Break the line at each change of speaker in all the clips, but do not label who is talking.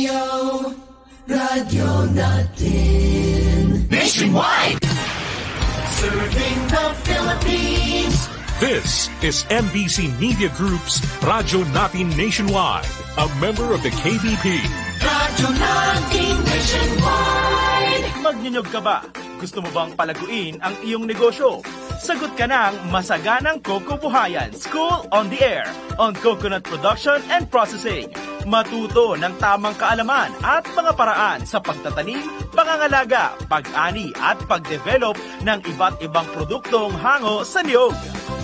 Radyo natin nationwide, serving the Philippines.
This is MBC Media Group's Radyo Natin Nationwide, a member of the KBP.
Radyo Natin Nationwide.
Magnyanyog ka ba? Gusto mo bang palaguin ang iyong negosyo? Sagot ka ng Masaganang Coco Buhayan School on the Air on Coconut Production and Processing. Matuto ng tamang kaalaman at mga paraan sa pagtatanim, pangangalaga, pag-ani at pag-develop ng iba't ibang produktong hango sa niyog.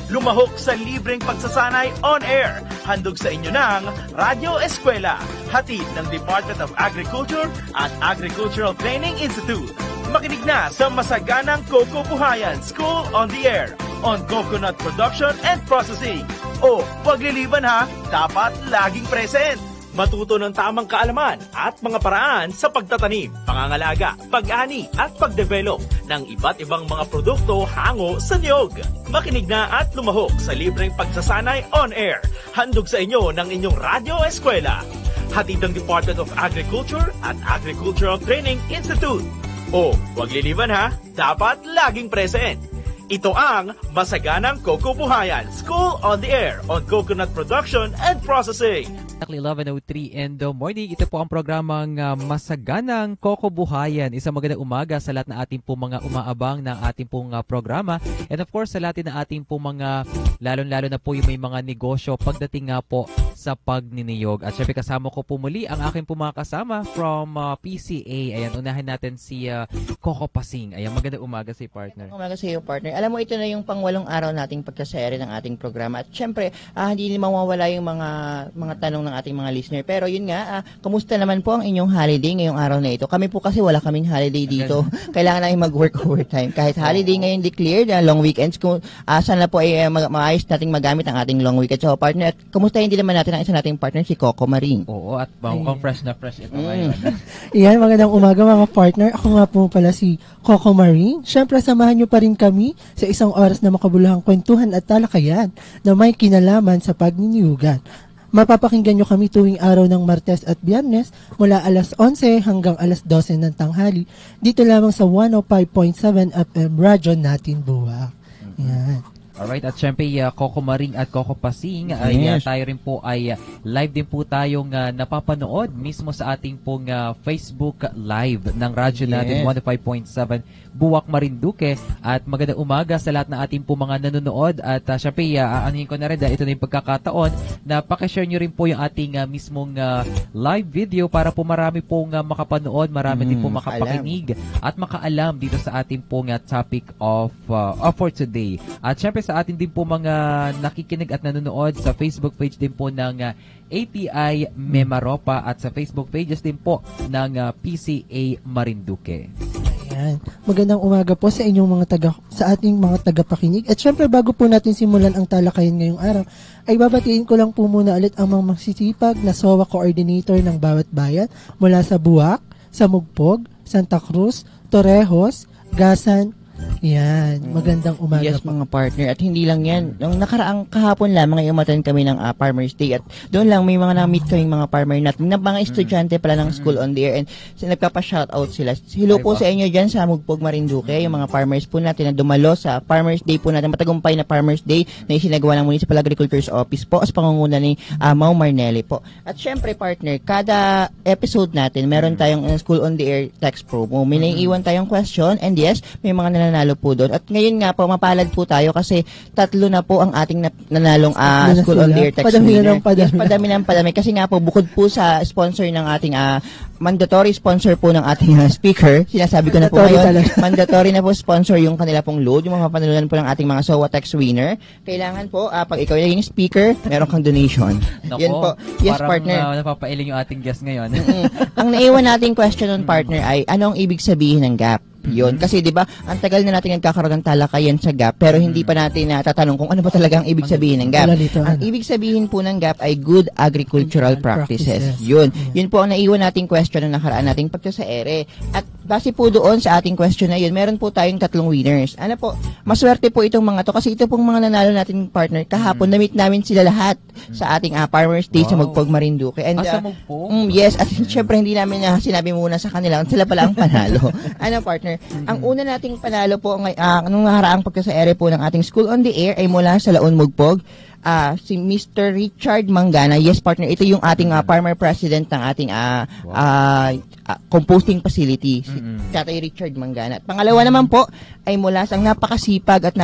Lumahok sa libreng pagsasanay on air. Handog sa inyo ng Radyo Eskwela, hatid ng Department of Agriculture at Agricultural Training Institute. Makinig na sa Masaganang Coco Buhayan School on the Air on Coconut Production and Processing. O, huwag liliban ha, dapat laging present. Matuto ng tamang kaalaman at mga paraan sa pagtatanim, pangangalaga, pag-ani at pag-develop ng iba't ibang mga produkto hango sa niyog. Makinig na at lumahok sa libreng pagsasanay on air. Handog sa inyo ng inyong Radyo Eskwela. Hatid ng Department of Agriculture at Agricultural Training Institute. O, huwag liliban ha, dapat laging present. Ito ang Masaganang Coco Buhayan School on the Air on Coconut Production and Processing.
Exactly 11:03 in the morning. Ito po ang programang Masaganang Coco Buhayan. Isang magandang umaga sa lahat na ating po mga umaabang ng ating pong programa. And of course, sa lahat na ating po mga, lalong-lalo na po yung may mga negosyo pagdating nga po sa pagniniyog. At syempre kasama ko po muli ang aking po mga kasama from PCA. Ayan, unahin natin si Coco Pasing. Ayan, magandang umaga sa partner.
Magandang umaga sa iyo, partner. Alam mo, ito na yung pang-8 araw nating pagkasayari ng ating programa. At syempre, hindi mawawala yung mga tanong ng ating mga listener. Pero yun nga, kamusta naman po ang inyong holiday ngayong araw na ito? Kami po kasi wala kaming holiday dito. Kailangan namin mag-work overtime. Kahit holiday ngayon declared, long weekends, kung sana po ay maayos nating magamit ang ating long weekend. So, partner, at kamusta hindi naman natin ang isa nating partner, si Coco Maring?
Oo, at mukhang fresh na fresh ito ngayon.
Yan, magandang umaga mga partner. Ako nga po pala si Coco Maring. Syempre, samahan nyo pa rin kami sa isang oras na makabuluhang kwentuhan at talakayan na may kinalaman sa pagniniyugan. Mapapakinggan nyo kami tuwing araw ng Martes at Biyernes mula alas 11 hanggang alas 12 ng tanghali dito lamang sa 105.7 FM Radyo Natin Buwak. Yan.
Alright, at syempre Coco Maring at Coco Pasing,
Yes.
tayo rin po ay live din po tayong napapanood mismo sa ating pong Facebook Live ng Radyo Natin 105.7 Buwak, Marinduque. At magandang umaga sa lahat na ating po mga nanonood. At syempre, aanhin ko na rin dahil ito na yung pagkakataon na pakishare nyo rin po yung ating mismong live video para po marami pong makapanood, marami din po makapakinig at makaalam dito sa ating pong topic of for today. At syempre, sa atin din po mga nakikinig at nanonood sa Facebook page din po ng ATI Memaropa at sa Facebook pages din po ng PCA Marinduque.
Ayan. Magandang umaga po sa inyong sa ating mga tagapakinig. At syempre, bago po natin simulan ang talakayan ngayong araw, ay babatiin ko lang po muna ulit ang mga masisipag na SOA coordinator ng bawat bayan mula sa Buwak, sa Mugpog, Santa Cruz, Torrejos, Gasan. Yan, magandang umaga
Yes,
po.
mga partner. At hindi lang yan. Nung nakaraang kahapon lamang ay umatan kami ng Farmers Day. At doon lang may mga na-meet kaming mga farmer natin. Mga estudyante pala ng School on the Air. And nagpapa-shoutout sila. Hello po sa inyo dyan sa Mugpog, Marinduque. Yung mga farmers po natin na dumalo sa Farmers Day po natin. Matagumpay na Farmers Day na isinagawa ng Municipal Agriculture's Office po as pangunguna ni Mau Marnelli po. At syempre, partner, kada episode natin, meron tayong School on the Air text promo. May naiiwan tayong question. And yes, may mga nanalo po doon. At ngayon nga po, mapalad po tayo kasi 3 na po ang ating nanalong School on the Air text winner. Yes, padami ng padami. Kasi nga po, bukod po sa sponsor ng ating mandatory sponsor po ng ating speaker, sinasabi ko na po ngayon, mandatory na po sponsor yung kanila pong load, yung mga panalunan po ng ating mga SOA text winner. Kailangan po, pag ikaw yung naging speaker, meron kang donation.
Nako,
Yan
po. Yes,
parang,
partner.
Napapailing yung ating guest ngayon.
Ang naiwan nating question on partner ay, ano ang ibig sabihin ng gap? Yun. Kasi 'di ba, ang tagal na natin nagkakaroon ng talakayan sa GAP pero hindi pa natin natatanong kung ano ba talaga ang ibig sabihin ng GAP. Ang ibig sabihin po ng GAP ay Good Agricultural Practices. Yun. Yun po ang naiwan nating question na nakaraan nating pagkasaere. At base po doon sa ating question na yun, meron po tayong 3 winners. Ano po, maswerte po itong mga to kasi ito pong mga nanalo natin partner. Kahapon, na-meet namin sila lahat sa ating Farmers Day sa Mugpog, Marinduque. And,
sa Mugpog?
Yes, at syempre hindi namin sinabi muna sa kanila, sila pala ang panalo. Ano partner, ang una nating panalo po, nung nakaraang pagkasa-ere po ng ating School on the Air ay mula sa Laon Mugpog. Si Mr. Richard Mangana. Yes, partner. Ito yung ating farmer president ng ating composting facility. Si Tatay Richard Mangana. At pangalawa naman po ay mula sa napakasipag at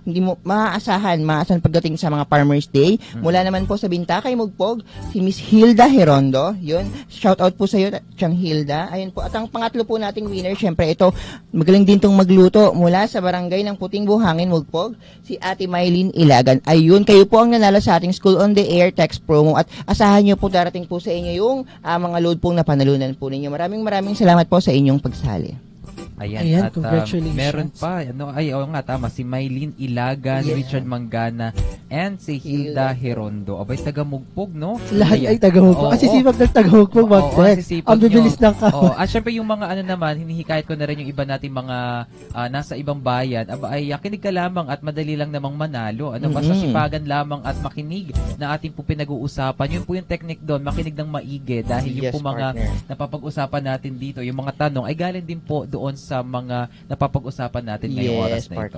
hindi mo maaasahan pagdating sa mga Farmers Day. Mula naman po sa Bintakay Mugpog, si Miss Hilda Herondo. Yun. Shout out po sa iyo, Chang Hilda. Ayun po. At ang pangatlo po nating winner, syempre ito, magaling din tong magluto. Mula sa barangay ng Puting Buhangin, Mugpog, si Ate Mylene Ilagan. Ayun, kayo po ang nanalo sa ating School on the Air text promo at asahan nyo po darating po sa inyo yung mga load pong napanalunan po ninyo. Maraming salamat po sa inyong pagsali.
Ayan, at
congratulations.
Meron pa, oo nga, tama, si Mylene Ilagan, Richard Mangana, and si Hilda Herondo. Abay, taga-Mugpog, no?
Lahat ay taga-Mugpog. Kasi sipag ng taga-Mugpog, ang bibilis ng kawan.
At syempre yung mga naman, hinihikayat ko na rin yung iba nating mga nasa ibang bayan, ay kinig ka lamang at madali lang namang manalo. Basta sipagan lamang at makinig na ating po pinag-uusapan. Yun po yung technique doon, makinig ng maigi dahil yung po mga napapag-usapan natin dito, yung mga tanong ay galing din po doon sa mga napapag-usapan natin ngayong oras na ito.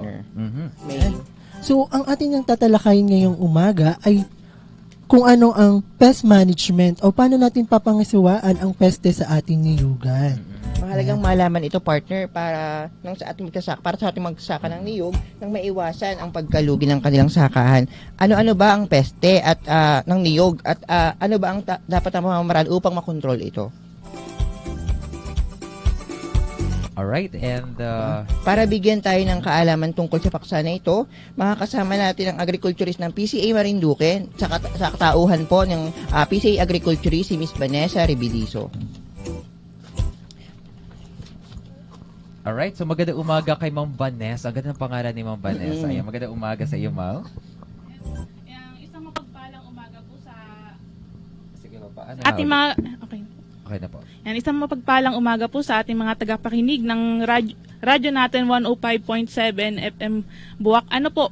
So, ang ating yung tatalakayin ngayong umaga ay kung ano ang pest management o paano natin papangasiwaan ang peste sa ating niyugan.
Mahalagang malaman ito, partner, para sa ating magsaka ng niyog nang maiwasan ang pagkalugi ng kanilang sakahan. Ano-ano ba ang peste at ng niyog at ano ba ang dapat na pamamaraan upang makontrol ito?
Alright, and
para bigyan tayo ng kaalaman tungkol sa paksa na ito, makakasama natin ang agriculturist ng PCA Marinduque sa katauhan po ng PCA Agriculturist, si Miss Vanessa Ribidiso.
Alright, so magandang umaga kay Ma'am Vanessa. Ang ganda ng pangalan ni Ma'am Vanessa. Ayan, magandang umaga sa iyo, Ma'am.
Isang mapagpalang umaga po sa
Sige pa.
ating mga...
Okay na po.
Yan, isang mapagpalang umaga po sa ating mga tagapakinig ng radyo natin 105.7 FM Buwak. Ano po,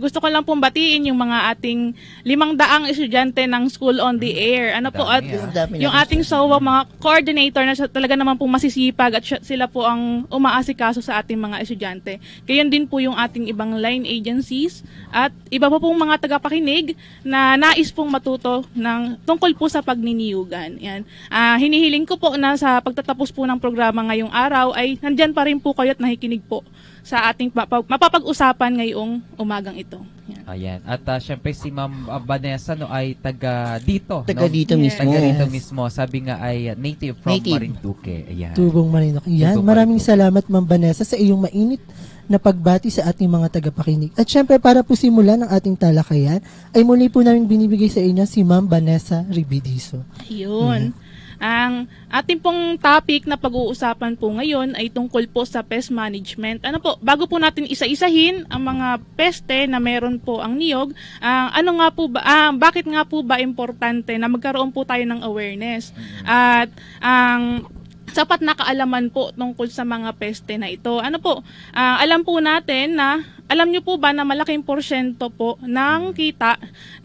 gusto ko lang pong batiin yung mga ating 500 estudyante ng School on the Air. Ano po, at yung ating SOWA, mga coordinator na talaga naman pong masisipag at sila po ang umaasikaso sa ating mga estudyante. Gayon din po yung ating ibang line agencies at iba pa pong mga tagapakinig na nais pong matuto tungkol po sa pagniniyugan. Yan. Hinihiling ko po na sa pagtatapos po ng programa ngayong araw ay nandyan pa rin po kayo at nakikinig po sa ating mapapag-usapan ngayong umagang ito. Yan.
Ayan. At syempre si Ma'am Vanessa ay taga dito.
Taga dito mismo.
Taga dito mismo. Sabi nga ay native from Marinduque. Ayan.
Tubong Marinduque. Yan. Maraming salamat Ma'am Vanessa sa iyong mainit na pagbati sa ating mga tagapakinig. At syempre para po simulan ang ating talakayan ay muli po namin binibigay sa inyo si Ma'am Vanessa Ribidiso.
Ayun. Ang ating pong topic na pag-uusapan po ngayon ay tungkol po sa pest management. Ano po, bago po natin isa-isahin ang mga peste na meron po ang niyog, bakit nga po ba importante na magkaroon po tayo ng awareness? At ang sapat na kaalaman po tungkol sa mga peste na ito. Ano po, alam po natin na, alam niyo po ba na malaking porsyento po ng kita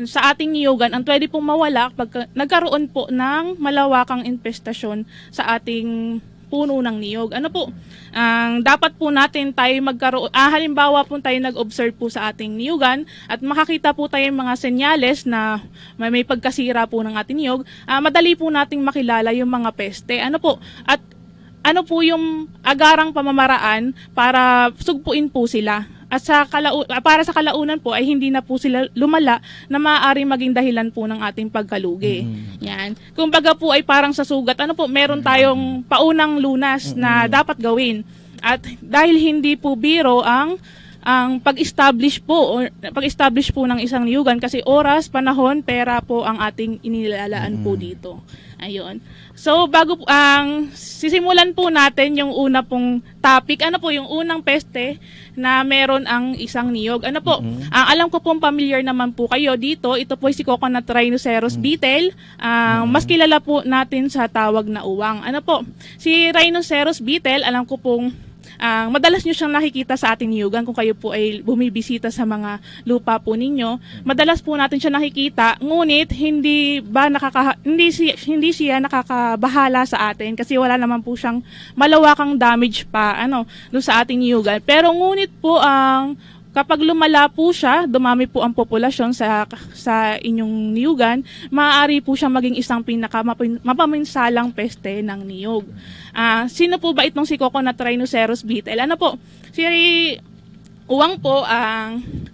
sa ating niyugan ang pwede pong mawala pag nagkaroon po ng malawakang infestasyon sa ating puno ng niyog. Ano po, dapat po natin tayo magkaroon, halimbawa po tayo nag-observe po sa ating niyugan at makakita po tayo mga senyales na may pagkasira po ng ating niyog, madali po nating makilala yung mga peste. Ano po, at ano po yung agarang pamamaraan para sugpuin po sila. At para sa kalaunan po ay hindi na po sila lumala na maaaring maging dahilan po ng ating pagkalugi. Yan. Kumbaga po ay parang sa sugat. Ano po, meron tayong paunang lunas na dapat gawin. At dahil hindi po biro ang ang pag-establish po ng isang niyugan kasi oras, panahon, pera po ang ating inilalaan po dito. Ayun. So bago ang sisimulan po natin yung una pong topic, ano po yung unang peste na meron ang isang niyog. Ano po? Ang alam ko pong familiar naman po kayo dito. Ito po si Coconut Rhinoceros beetle. Mas kilala po natin sa tawag na uwang. Ano po? Si Rhinoceros beetle, alam ko pong madalas nyo siyang nakikita sa ating niyugan kung kayo po ay bumibisita sa mga lupa po ninyo. Madalas po natin siya nakikita, ngunit hindi siya nakakabahala sa atin kasi wala naman po siyang malawakang damage pa doon sa ating niyugan. Pero ngunit po kapag lumala po siya, dumami po ang populasyon sa inyong niyugan, maaari po siya maging isang mapaminsalang peste ng niyog. Sino po ba itong si Coconut Rhinoceros beetle? Ano po? Si uwang po,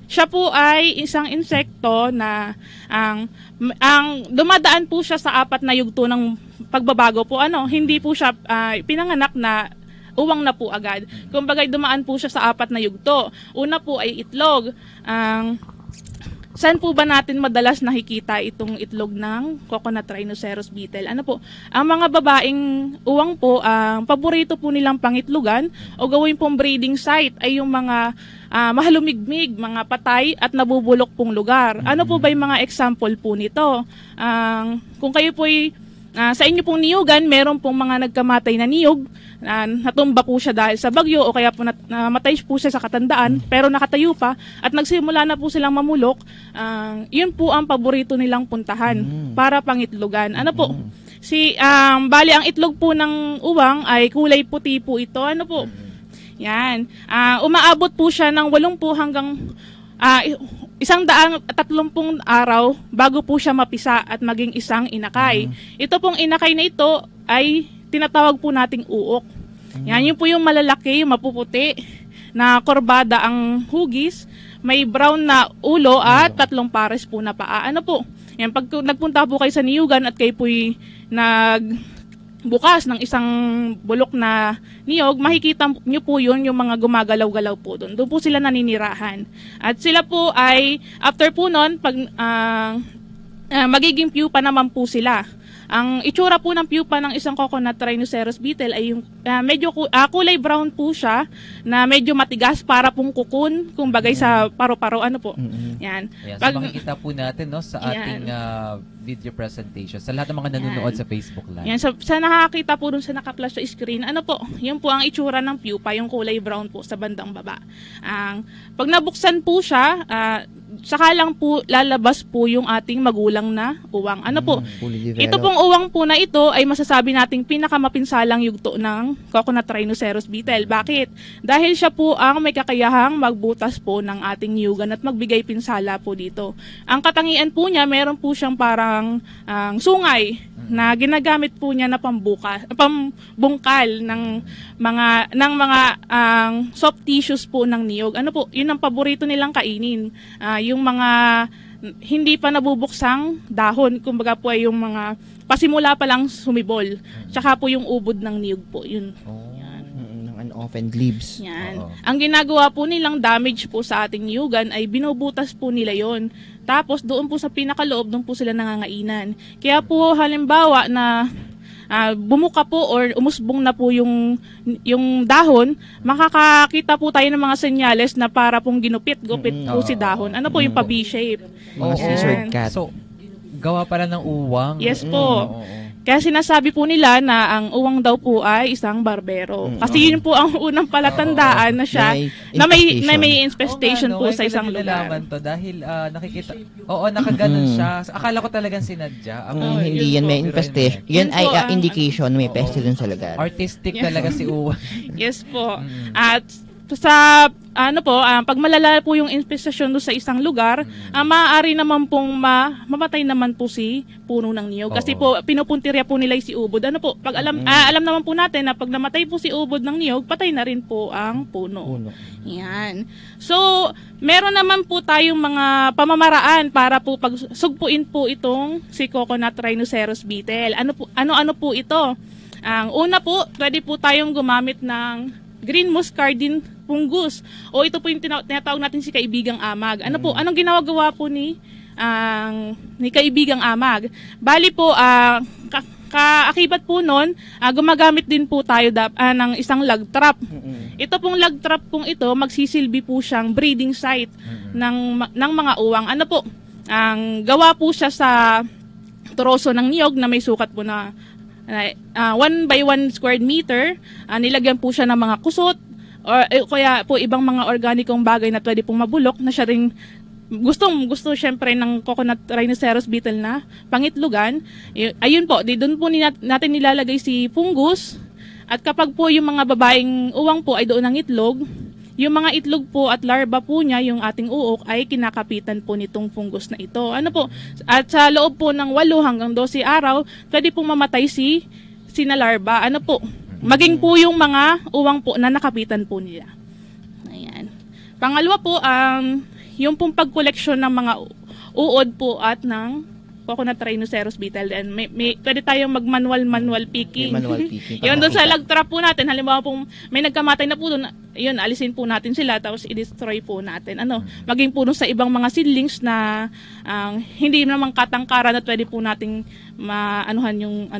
siya po ay isang insekto na ang dumadaan po siya sa 4 na yugto ng pagbabago po. Hindi po siya pinanganak na uwang na po agad. Kumbaga dumaan po siya sa 4 na yugto. Una po ay itlog. Saan po ba natin madalas nakikita itong itlog ng Coconut Rhinoceros beetle? Ano po? Ang mga babaeng uwang po, ang paborito po nilang pangitlugan o gawin pong breeding site ay yung mga mahalumigmig, mga patay at nabubulok pong lugar. Ano po ba yung mga example po nito? Kung kayo po ay sa inyo pong niyugan, meron pong mga nagkamatay na niyog, natumba po siya dahil sa bagyo o kaya po namatay po siya sa katandaan pero nakatayo pa at nagsimula na po silang mamulok, yun po ang paborito nilang puntahan para pangitlogan. Ano po? Bali ang itlog po ng uwang ay kulay puti po ito. Ano po? Yan. Umaabot po siya ng 80 hanggang 130 araw bago po siya mapisa at maging isang inakay. Ito pong inakay na ito ay tinatawag po nating uok. Yan, yun po yung malalaki, mapuputi, na korbada ang hugis, may brown na ulo at 3 pares po na paa. Ano po? Yan, pag nagpunta po kayo sa niyugan at kayo po'y bukas ng isang bulok na niyog, makikita nyo po yun, yung mga gumagalaw-galaw po doon. Doon po sila naninirahan. At sila po ay, after po nun, magiging pupa naman po sila. Ang itsura po ng pupa ng isang Coconut Rhinoceros beetle ay yung medyo kulay brown po siya na medyo matigas para pong kukun kung bagay sa paro-paro. Ano po? Yan.
So makikita po natin sa ating video presentation sa lahat ng mga nanonood sa Facebook Live.
Yan. Sa nakakita po dun sa naka-flash sa screen, ano po? Yan po ang itsura ng pupa, yung kulay brown po sa bandang baba. Pag nabuksan po siya, saka lang po lalabas po yung ating magulang na uwang. Ano po? Ito pong uwang po na ito ay masasabi nating pinakamapinsalang yugto ng Coconut Rhinoceros beetle. Bakit? Dahil siya po ang may kakayahang magbutas po ng ating niyugan at magbigay pinsala po dito. Ang katangian po niya, meron po siyang parang sungay na ginagamit po niya na pambungkal ng mga soft tissues po ng niyog. Ano po? Yun ang paborito nilang kainin. Yung mga hindi pa nabubuksang dahon, kumbaga po ay yung mga pasimula pa lang sumibol. Tsaka po yung ubod ng niyog po. Yun.
Unopened leaves.
Yan. Ang ginagawa po nilang damage po sa ating niyugan ay binubutas po nila yon. Tapos doon po sa pinakaloob, doon po sila nangangainan. Kaya po halimbawa na bumuka po or umusbong na po yung dahon, makakakita po tayo ng mga senyales na para pong gupit po si dahon. Ano po yung pa-V-shape?
Mga scissored cat.
So, gawa pala ng uwang.
Yes po. Kaya sinasabi po nila na ang uwang daw po ay isang barbero. Kasi yun po ang unang palatandaan na siya na may infestation po sa isang lugar.
To dahil nakikita. Nakaganon siya. Akala ko talagang sinadya.
Hindi yan may infestation. Yan ay indication may peste dun sa lugar.
Artistic talaga si uwang.
Yes po. At sa pag malala po yung infestation doon sa isang lugar, maaari naman pong mamatay naman po si puno ng niyog. Kasi po pinupuntirya po nila si ubod. Ano po? Pag alam naman po natin na pag namatay po si ubod ng niyog, patay na rin po ang puno. Yan. So, meron naman po tayong mga pamamaraan para po pagsugpuin po itong si Coconut Rhinoceros beetle. Ano po ito? Ang una po, pwede po tayong gumamit ng green muscardine fungus. O ito po yung tinatawag natin si kaibigang amag. Ano po, anong ginagawa po ni kaibigang amag? Bali po, kaakibat po nun, gumagamit din po tayo ng isang lug trap. Ito pong lug trap pong ito, magsisilbi po siyang breeding site ng mga uwang. Ano po, ang gawa po siya sa troso ng niyog na may sukat po na 1 by 1 square meter. Nilagyan po siya ng mga kusot or kaya po ibang mga organikong bagay na pwede pong mabulok na siya ring gusto syempre ng coconut rhinoceros beetle na pangitlugan. Ayun po, doon po natin nilalagay si fungus. At kapag po yung mga babaeng uwang po ay doon ang itlog, yung mga itlog po at larva po niya, yung ating uok, ay kinakapitan po nitong fungus na ito. Ano po? At sa loob po ng 8 hanggang 12 araw, pwede pong mamatay si na larva. Ano po? Maging po yung mga uwang po na nakapitan po nila. Ayan. Pangalawa po, yung pong pag-collection ng mga uod po at ng coconut rhinoceros beetle. And pwede tayong mag-manual picking.
Manual picking.
Yun doon sa lug trap po natin. Halimbawa po may nagkamatay na po doon, yun, alisin po natin sila tapos i-destroy po natin. Maging po doon sa ibang mga seedlings na hindi naman katangkaran at pwede po nating maanuhan yung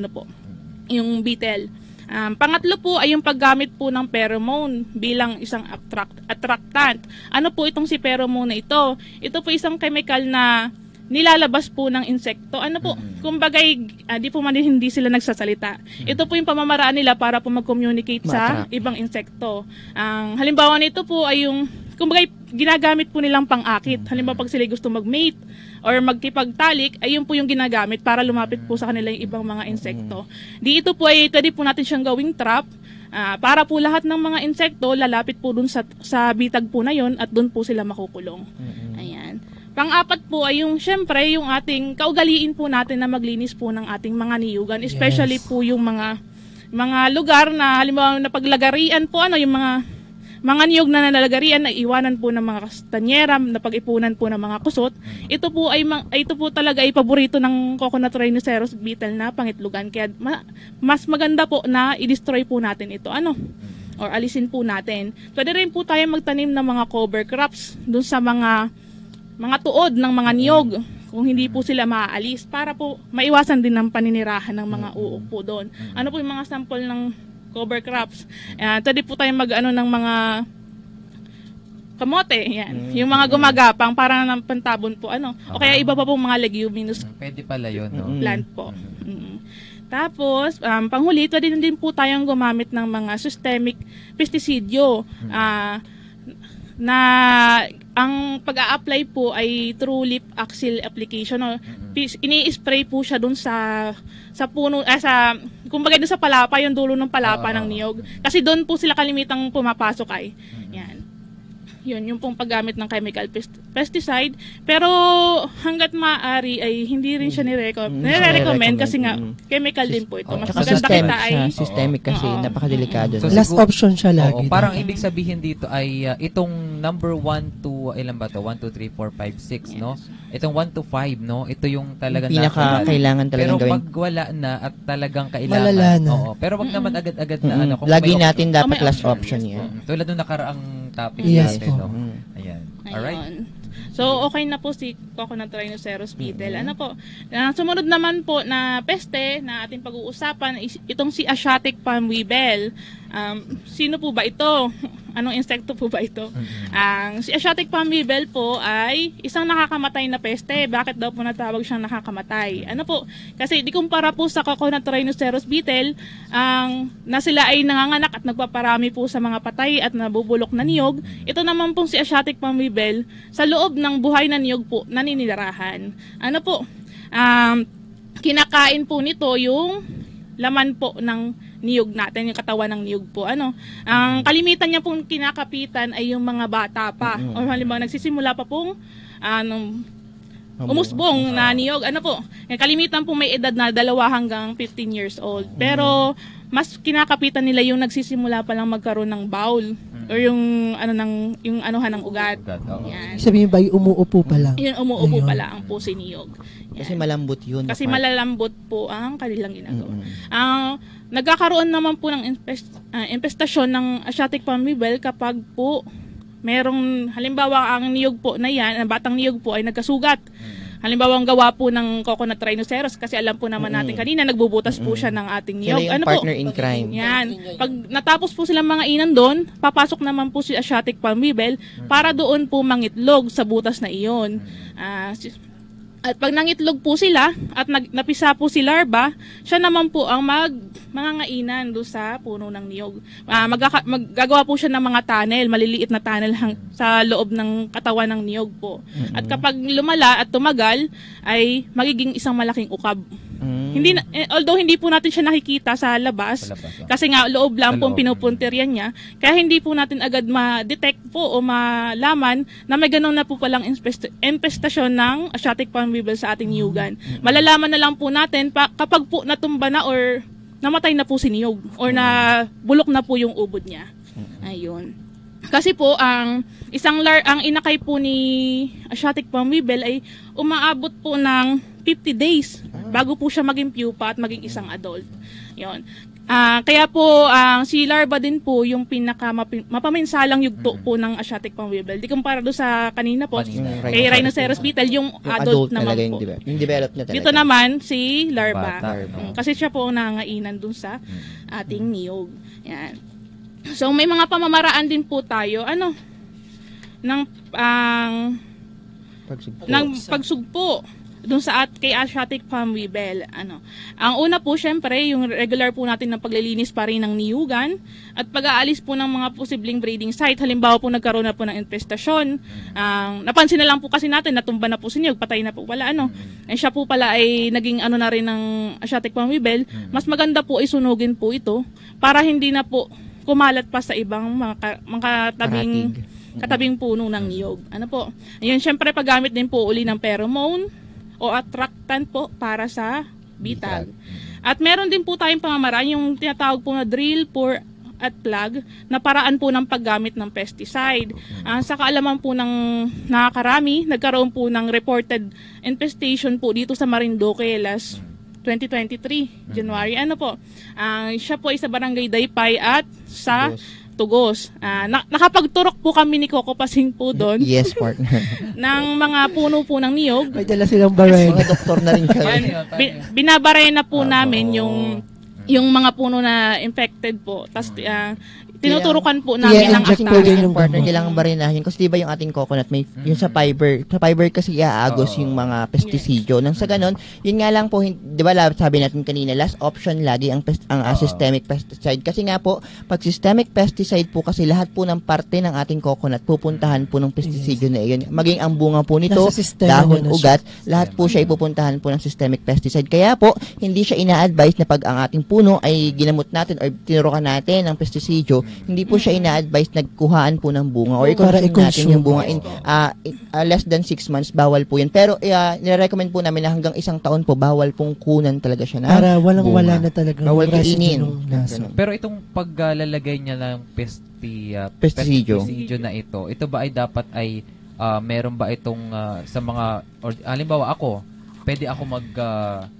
yung beetle. Pangatlo po ay yung paggamit po ng pheromone bilang isang attractant. Ano po itong si pheromone na ito? Ito po isang chemical na nilalabas po ng insekto. Ano po? Kumbaga, di po hindi sila nagsasalita. Ito po yung pamamaraan nila para po mag-communicate sa ibang insekto. Halimbawa nito po ay yung, kumbaga, ginagamit po nilang pang-akit. Halimbawa, pag sila gusto mag-mate or magkipagtalik, ay yun po yung ginagamit para lumapit po sa kanila yung ibang mga insekto. Di ito po ay, pwede po natin siyang gawing trap para po lahat ng mga insekto lalapit po dun sa bitag po na yun at dun po sila makukulong. Ayan. Pang-apat po ay yung, syempre, yung ating kaugaliin po natin na maglinis po ng ating mga niyugan, especially po yung mga lugar na halimbawa na paglagarian po, yung mga niyog na nalalagarian na iwanan po ng mga kastanyera, na pag-ipunan po ng mga kusot. Ito po talaga ay paborito ng coconut rhinoceros beetle na pangitlugan. Kaya mas maganda po na i-destroy po natin ito. Or alisin po natin. Pwede rin po tayo magtanim ng mga cover crops dun sa mga tuod ng mga niyog kung hindi po sila maaalis para po maiwasan din ng paninirahan ng mga uok po doon. Ano po yung mga sample ng cover crops? Pwede po tayo ng mga kamote, yan. Yung mga gumagapang para ng pantabon po, o kaya iba pa pong mga leguminous
pwede pala yun, no?
plant po. Tapos, panghuli, pwede din po tayong gumamit ng mga systemic pesticidyo na ang pag-a-apply po ay through leaf axil application. Ini-spray po siya dun sa puno, kumbaga dun sa palapa, yung dulo ng palapa ng niyog. Kasi doon po sila kalimitang pumapasok ay. Yan. Yun, yung pong paggamit ng chemical pesticide. Pero hanggat maaari ay hindi rin siya nire-recommend kasi nga chemical din po ito. Mas maganda kita ay
systemic kasi napakadelikado.
So, last option siya lagi.
Parang ibig sabihin dito ay itong number 1 to ilan ba to? 1 2 3 4 5 6, no? Itong 1 to 5, no? Ito yung talagang
kailangan talagang
pero
gawin.
pag wala na at talagang kailangan.
Malala na.
Pero wag naman agad-agad na
Lagi natin dapat last option yan.
Tulad nung nakaraang topic natin, no? Ayan. Alright.
So, okay na po si coconut rhinoceros beetle. Sumunod naman po na peste na ating pag-uusapan, itong si Asiatic palm weevil. Sino po ba ito? Anong insekto po ba ito? Si Asiatic palm weevil po ay isang nakakamatay na peste. Bakit daw po natawag siyang nakakamatay? Kasi di kumpara po sa coconut rhinoceros beetle, na sila ay nanganganak at nagpaparami po sa mga patay at nabubulok na niyog. Ito naman pong si Asiatic palm weevil, sa loob ng buhay na niyog po, naninirahan. Kinakain po nito yung laman po ng niyog natin, yung katawan ng niyog po. Ang kalimitan niya pong kinakapitan ay yung mga bata pa. O halimbawa, nagsisimula pa pong umusbong na niyog. Kalimitan po may edad na 2 hanggang 15 years old. Pero mas kinakapitan nila yung nagsisimula pa lang magkaroon ng bowel or yung anuhan ng ugat. Yan.
Sabihin ba, umuupo pa lang?
Yung umuupo pa lang po si niyog.
Kasi malambot yun.
Kasi malalambot po ang kanilang ginagawa. Nagkakaroon naman po ng infestasyon ng Asiatic palm weevil kapag po merong, halimbawa ang niyog po na yan, ang batang niyog po ay nagkasugat. Halimbawa, ang gawa po ng coconut rhinoceros, kasi alam po naman natin kanina, nagbubutas po siya ng ating niyog.
Sila yung partner in crime.
Yan. Pag natapos po silang mga inan doon, papasok naman po si Asiatic palm weevil para doon po mangitlog sa butas na iyon. At pag nangitlog po sila at napisa po si larva, siya naman po ang mangangainan doon sa puno ng niyog. Maggagawa po siya ng mga tunnel, maliliit na tunnel sa loob ng katawan ng niyog po. At kapag lumala at tumagal, ay magiging isang malaking ukab. Although hindi po natin siya nakikita sa labas, kasi nga loob lang po pinupuntiryan niya, kaya hindi po natin agad ma-detect po o malaman na may ganun na po palang infestasyon ng Asiatic palm weevil sa ating niyugan. Malalaman na lang po natin kapag po natumba na or namatay na po si niyog or na bulok na po yung ubod niya. Ayun. Kasi po ang ang inakay po ni Asiatic palm weevil ay umaabot po ng 50 days bago po siya maging pupa at maging isang adult. 'Yon. Kaya po si larva din po yung pinaka mapaminsalang yugto po ng Asiatic palm weevil. Di kumpara do sa kanina po kay Rhinoceros beetle yung adult naman po.
Yung develop na talaga.
Dito naman si larva. Kasi siya po ang nangainan dun sa ating niyog. Yan. So may mga pamamaraan din po tayo ng pagsugpo dun sa kay Asiatic palm weevil. Ang una po syempre yung regular po natin ng paglilinis pa rin ng niyugan at pag-aalis po ng mga posibleng breeding site. Halimbawa po nagkaroon na po ng infestasyon. Napansin na lang po kasi natin natumba na po si niyog, patay na po wala siya po pala ay naging na rin ng Asiatic palm weevil. Mas maganda po ay sunugin po ito para hindi na po kumalat pa sa ibang mga katabing puno ng niyog. Ayun, syempre paggamit din po uli ng pheromone o attractant po para sa bitag. At meron din po tayong pamamaraan yung tinatawag po na drill, pour at plug na paraan po ng paggamit ng pesticide. Sa kaalaman po ng nakakarami, nagkaroon po ng reported infestation po dito sa Marinduque last 2023, January. Siya po ay sa Barangay Daypay at sa Tugos. Nakapagturok po kami ni Coco Pasing po doon.
Yes, partner.
ng mga puno po ng niyog.
May dala silang barena.
Mga doktor na rin kami.
Binabarena po namin yung mga puno na infected po. Tapos tinuturukan po namin ng
yung partner, kailangan barenahin. Kasi diba yung ating coconut, may yung sa fiber kasi iaagos yung mga pestisidyo. Nang sa ganon, yun nga lang po, diba sabi natin kanina, last option lagi ang systemic pesticide. Kasi nga po, pag systemic pesticide po kasi lahat po ng parte ng ating coconut, pupuntahan po ng pestisidyo na iyon. Maging ang bunga po nito, dahon, ugat, lahat po siya ipupuntahan po ng systemic pesticide. Kaya po, hindi siya ina-advise na pag ang ating puno ay ginamot natin o tinurukan natin ng pestisidyo, hindi po siya ina-advise nagkuhaan po ng bunga or i-consume natin yung bunga in less than 6 months, bawal po yun. Pero nire-recommend po namin na hanggang 1 taon po, bawal pong kunan talaga siya na
para walang-wala na talaga.
Bawal kainin.
Pero itong paglalagay niya ng
pestisidyo
na ito ba ay dapat ay meron ba itong sa mga, halimbawa ako, pwede ako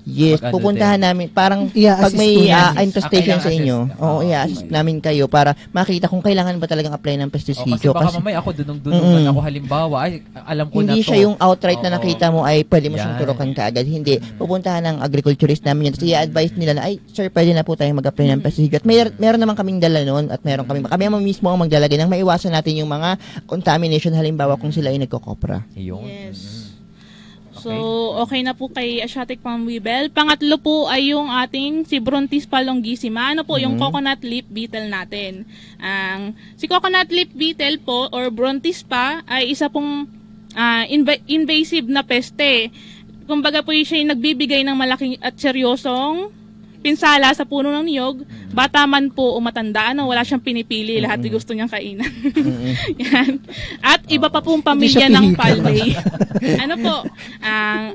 yes, pupuntahan namin. Parang pag may infestation sa inyo, i-assist namin kayo para makita kung kailangan ba talagang apply ng pestisidyo.
Kasi baka mamaya ako dunong-dunong ako halimbawa, ay alam ko
hindi
na to.
Hindi siya yung outright na nakita mo ay pwede mo siyang turukan kaagad. Hindi. Pupuntahan ng agriculturist namin yun. Kasi i-advise nila na, ay, sir, pwede na po tayong mag-apply ng pestisidyo. At meron naman kaming dala noon at meron kami mismo ang maglalagay nang maiwasan natin yung mga contamination halimbawa kung sila ay nagkokopra.
Yes. So, okay na po kay Asiatic palm weevil. Pangatlo po ay yung ating si Brontispa longissima. Yung coconut leaf beetle natin. Si coconut leaf beetle po or Brontispa ay isa pong invasive na peste. Kumbaga po siya yung nagbibigay ng malaking at seryosong pinsala sa puno ng niyog, bata man po o matanda, wala siyang pinipili, lahat gusto niyang kainan. Yan. At iba pa pong pamilya ng palmay.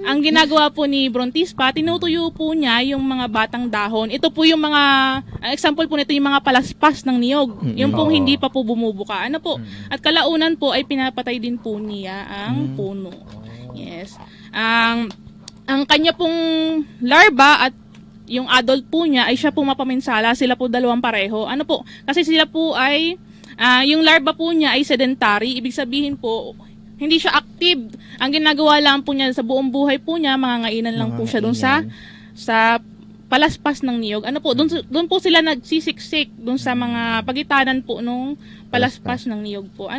Ang ginagawa po ni Brontispa, tinutuyo po niya yung mga batang dahon. Ito po yung mga, example po nito yung mga palaspas ng niyog. Yung pong hindi pa po bumubuka. At kalaunan po ay pinapatay din po niya ang puno. Yes. Ang kanya pong larva at yung adult po niya ay siya po mapaminsala, sila po dalawang pareho. Ano po? Kasi sila po ay yung larva po niya ay sedentary, ibig sabihin po hindi siya active. Ang ginagawa lang po niya sa buong buhay po niya, mangangainan lang po siya doon sa palaspas ng niyog. Ano po, doon po sila nagsisiksik doon sa mga pagitanan po nung palaspas ng niyog po.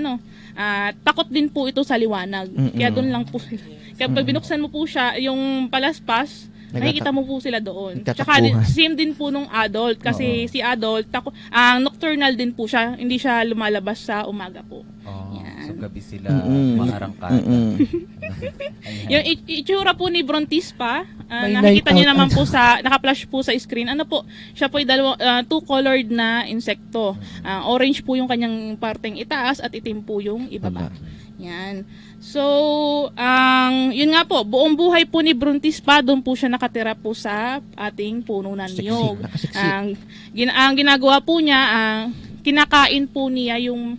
Takot din po ito sa liwanag. Kaya doon lang po sila. Kaya pag binuksan mo po siya, yung palaspas, nakikita mo po sila doon. Tsaka same din po nung adult. Kasi si adult, nocturnal din po siya. Hindi siya lumalabas sa umaga po.
So gabi sila maarangkada.
Yung itsura po ni Brontispa, nakikita niyo naman po naka-flash po sa screen. Ano po, siya po ay two-colored na insekto. Orange po yung kanyang parteng itaas at itim po yung ibaba. Yan. So, yun nga po, buong buhay po ni Brontispa, doon po siya nakatira po sa ating puno ng niyog. Ang ginagawa po niya, kinakain po niya yung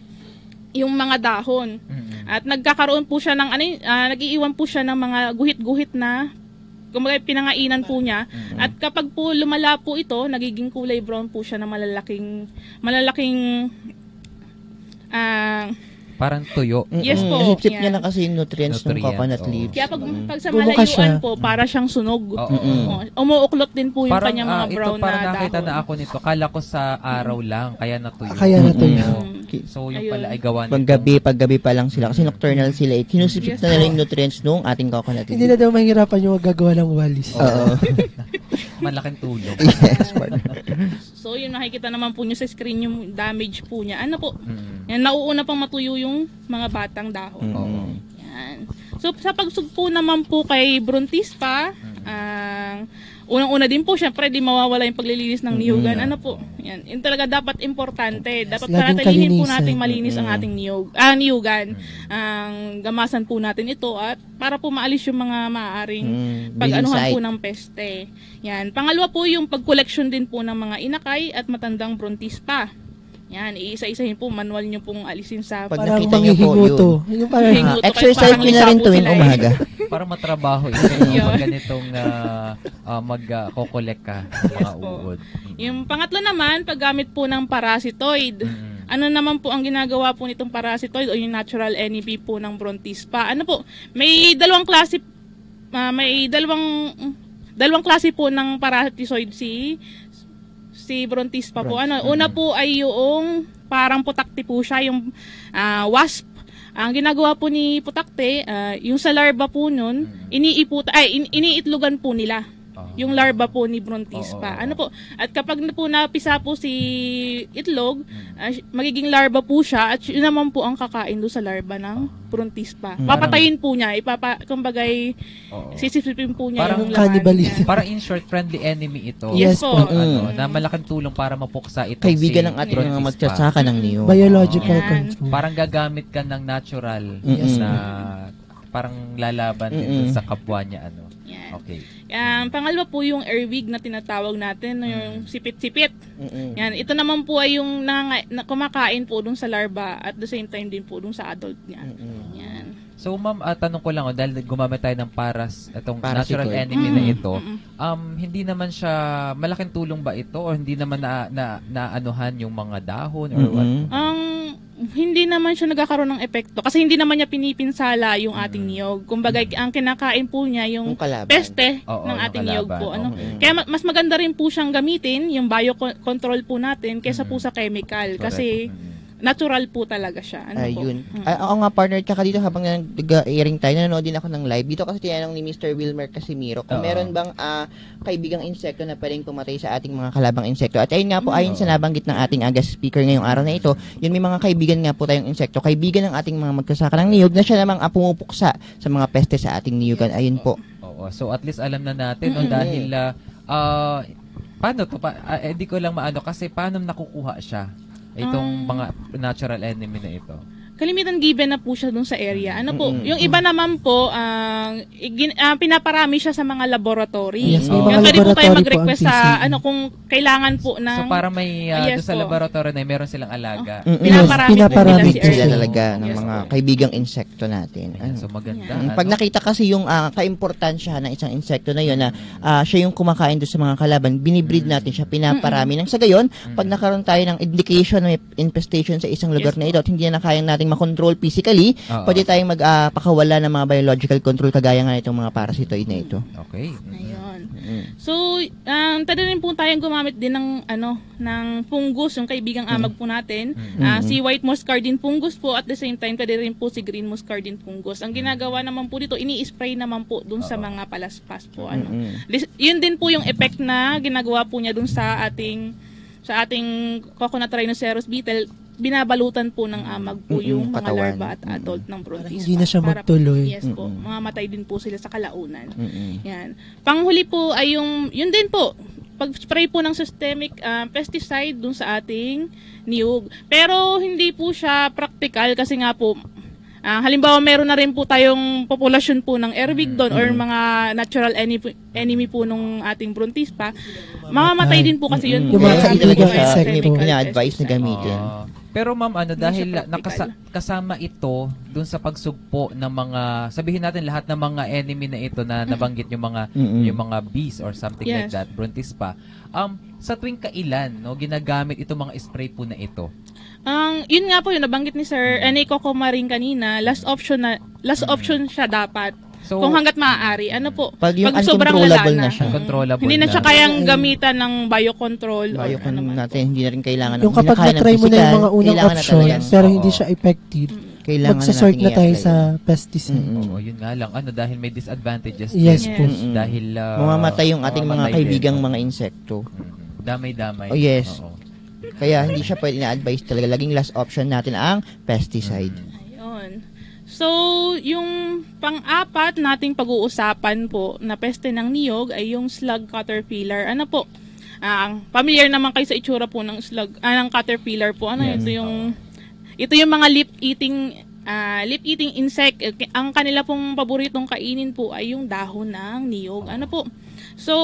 mga dahon. At nagkakaroon po siya ng nag-iiwan po siya ng mga guhit-guhit na kumbaga pinangainan po niya. At kapag po lumala po ito, nagiging kulay brown po siya na malalaking
parang tuyo.
Yes po.
Nasipsip niya na kasi yung nutrients ng coconut leaves.
Kaya pag sa malayuan po, para siyang sunog. Umuuklot din po yung kanyang mga brown na dahon.
Parang nakita na ako nito. Kala ko sa araw lang, kaya natuyo. So yung pala ay gawa nito.
Paggabi pa lang sila. Kasi nocturnal sila. Sinusipsip na nila yung nutrients nung ating coconut leaves.
Hindi na daw mahirapan yung gagawa ng walis.
Oo.
Malaking tulong.
Yes,
so yung nakikita naman po nyo sa screen yung damage po niya. Ano po? Yan, nauuna pang matuyo yung mga batang dahon. Yan. So sa pagsugpo naman po kay Brontispa, unang-una din po, syempre, di mawawala yung paglilinis ng niyugan. Ano po? Yan. Yung talaga dapat importante. Dapat panatilihin po nating malinis ang ating niyugan. Gamasan po natin ito at para po maalis yung mga maaaring pag-anuhan po ng peste. Yan. Pangalawa po yung pag-collection din po ng mga inakay at matandang Brontispa. Yan, iisa-isahin po, manual nyo pong alisin sa...
Pag nakita nyo po yun. Exercise nyo na rin tuwing umaga.
Para matrabaho ito pag ganitong mag-collect ka ng mga uod.
Yung pangatlo naman, paggamit po ng parasitoid. Ano naman po ang ginagawa po nitong parasitoid o yung natural enemy po ng Brontispa? Ano po, may dalawang klase po ng parasitoid si Brontispa po. Una po ay yung parang putakte po siya, yung wasp. Ang ginagawa po ni putakte, yung sa larva po nun, iniitlogan po nila. Yung larva po ni Brontispa. Ano po? At kapag po napisa po si itlog, magiging larva po siya at yun naman po ang kakain do sa larva ng Brontispa. Papatayin po niya, kumbagay sisipsipin po niya
parang
yung laman.
Parang in short, friendly enemy ito.
Yes po.
Na malaking tulong para mapuksa ito.
Kaibigan ng ating mga magsatsaka ng niyog.
Biological control.
Parang gagamit ka ng natural na parang lalaban din sa kapwa niya. Okay.
Pangalawa po yung airwig na tinatawag natin, yung sipit-sipit. Yan, ito naman po ay yung kumakain po dun sa larva at the same time din po dun sa adult niya. Yan.
So ma'am, tanong ko lang, dahil gumamit tayo ng itong natural enemy na ito, hindi naman siya, malaking tulong ba ito o hindi naman naanuhan yung mga dahon or what?
Hindi naman siya nagkakaroon ng epekto kasi hindi naman niya pinipinsala yung ating niyog. Kumbaga, ang kinakain po niya yung peste ng ating niyog po. Kaya mas maganda rin po siyang gamitin, yung biocontrol po natin, kaysa po sa chemical. Kasi natural po talaga siya.
Ayun. Ako nga partner, tsaka dito habang nag-airing tayo, nanonood din ako ng live. Dito kasi tinanong ni Mr. Wilmer Casimiro kung meron bang kaibigang insekto na pwedeng pumatay sa ating mga kalabang insekto. At ayun nga po, ayon sa nabanggit ng ating guest speaker ngayong araw na ito, yun may mga kaibigan nga po tayong insekto, kaibigan ng ating mga magkasaka ng niyog na siya namang pumupuksa sa mga peste sa ating niyugan. Ayun po.
So at least alam na natin dahil paano to? Hindi ko lang maano kasi paano nakukuha siya? Itong mga natural enemy na ito.
kalimitan given na po siya dun sa area. Ano po, yung iba naman po, pinaparami siya sa mga laboratory.
Yes, may
Kaya
mga
pwede po tayo
laboratory po
mag-request
ang
sa,
PCE.
kung kailangan po ng...
So para may
Yes
doon sa
po.
laboratory na meron silang alaga.
Pinaparami po
pinaparami
nila si
po
Sila
Erwin.
talaga ng
Yes
mga
po.
kaibigang insekto natin.
Ayan, so maganda.
Pag nakita kasi yung kaimportansya ng isang insekto na yun na siya yung kumakain doon sa mga kalaban, binibreed natin siya, pinaparami. Nang sa gayon, pag nakaroon tayo ng indication na may infestation sa isang lugar na ito at hindi na kayang nating makontrol physically,
Oo.
pwede tayong magpakawala ng mga biological control kagaya nga itong mga parasitoid na ito.
Okay.
Ayun. So, tada rin po tayong gumamit din ng ng fungus, yung kaibigang amag po natin. Si white muscardine fungus po, at the same time pwede rin po si green muscardine fungus. Ang ginagawa naman po dito, ini-spray naman po dun sa mga palaspas po. Yun din po yung effect na ginagawa po niya dun sa ating coconut rhinoceros beetle. Binabalutan po ng amag po yung mga
katawan.
larva at adult ng brontis.
Hindi na siya magtuloy.
Yes po, mamamatay din po sila sa kalaunan. Yan. Panghuli po ay yun din po, pag-spray po ng systemic pesticide dun sa ating niyog. Pero hindi po siya practical kasi nga po, halimbawa meron na rin po tayong populasyon po ng airwig doon or mga natural enemy po nung ating brontispa, mamamatay din po kasi yun.
Yung mga
Kaya hindi talaga
kaibigang
siya
insekto.
ina-advise na gamitin.
Pero ma'am, dahil
siya practical.
kasama ito dun sa pagsugpo ng mga, sabihin natin lahat ng mga enemy na ito na nabanggit yung mga bees or something like
Yes.
that, brontispa. Sa tuwing kailan, ginagamit itong mga spray po na ito?
Yun nga po yung nabanggit ni Sir Coco Maring kanina, last option siya dapat.
So,
Kung hanggat maaari,
Pag yung
sobrang
uncontrollable
lala
na siya.
Controllable
Hindi na
na.
siya kayang gamitan ng biocontrol.
Bayo
or ano man.
natin, hindi na rin kailangan
Yung kapag na-try mo na yung mga unang
kailangan na
option,
talagang-
pero hindi siya effective,
kailangan
magsasort na tayo
i-apply.
sa pesticide.
Oo, yun nga lang. Dahil may disadvantages.
Yes
din.
po.
Dahil
Mamamatay yung ating mga
mamamatay
kaibigang
din.
mga insekto.
Damay-damay.
Oh, yes.
Oo.
Kaya hindi siya pwede na-advise talaga. Laging last option natin ang pesticide.
Ayun. So, yung pang-apat nating pag-uusapan po na peste ng niyog ay yung slug caterpillar. Ano po? Familiar naman kayo sa itsura po ng slug, ng caterpillar po. Ito yung mga leaf-eating insect. Ang kanila pong paboritong kainin po ay yung dahon ng niyog. Ano po? So,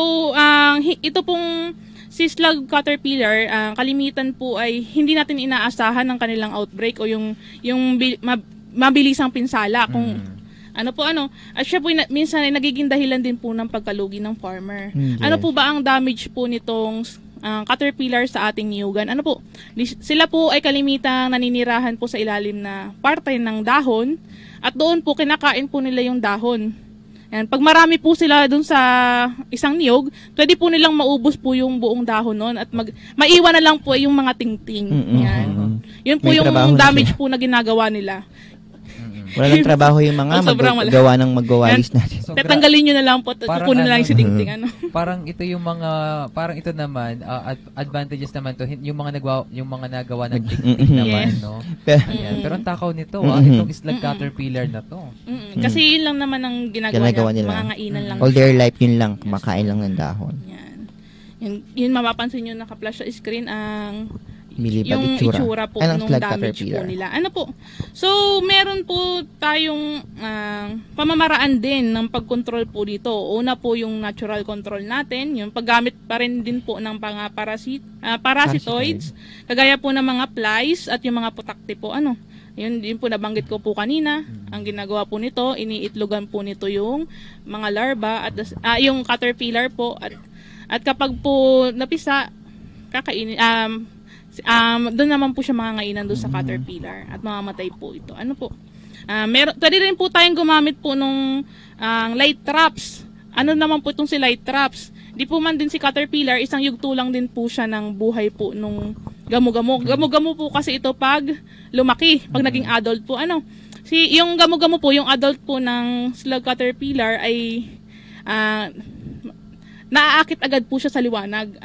ito pong si slug caterpillar, kalimitan po ay hindi natin inaasahan ng kanilang outbreak o yung mabilisang pinsala kung at siya po minsan ay nagiging dahilan din po ng pagkalugi ng farmer. Ano po ba ang damage po nitong caterpillar sa ating niyugan? Ano po? Sila po ay kalimitang naninirahan po sa ilalim na parte ng dahon at doon po kinakain po nila yung dahon. Yan. Pag marami po sila dun sa isang niyog, pwede po nilang maubos po yung buong dahon nun at maiwan na lang po yung mga tingting. Yan. Yun po
May
yung
trabaho na
damage
sila.
po na ginagawa nila.
Wala nang trabaho yung mga
Sobrang
gawa ng magwawalis natin.
So,
Tatanggalin nyo na lang po at
Parang
kukunin na lang yung si tingting.
parang ito naman advantages naman to yung mga nagawa ng technique naman,
Yes.
no.
Pero,
Ayan. Pero ang takaw nito, itong slug caterpillar na to.
Kasi yun lang naman ang
Ginagawa
ginagawa
nila.
nila. Mga ngainan lang.
all their life yun lang, kumakain lang ng dahon.
Yan. Yun mapapansin nyo naka-flash sa screen ang
Milipad
yung itsura po
Anong
nung
slug
damage po
caterpillar?
nila. Ano po? So, meron po tayong pamamaraan din ng pagkontrol po dito. Una po yung natural control natin, yung paggamit pa rin din po ng mga parasitoids, kagaya po ng mga flies at yung mga putakti po. Yun din po nabanggit ko po kanina. Ang ginagawa po nito, iniitlogan po nito yung mga larva at yung caterpillar po at kapag po napisa, kakainin doon naman po siya mga ngainan doon sa caterpillar at mamamatay po ito. Ano po? Pwede rin po tayong gumamit po nung light traps. Ano naman po itong si light traps? Di po man din si caterpillar, isang yugto lang din po siya ng buhay po nung gamo-gamo. Gamo-gamo po kasi ito pag lumaki, pag naging adult po. Yung gamo-gamo po, yung adult po ng slug caterpillar ay naaakit agad po siya sa liwanag.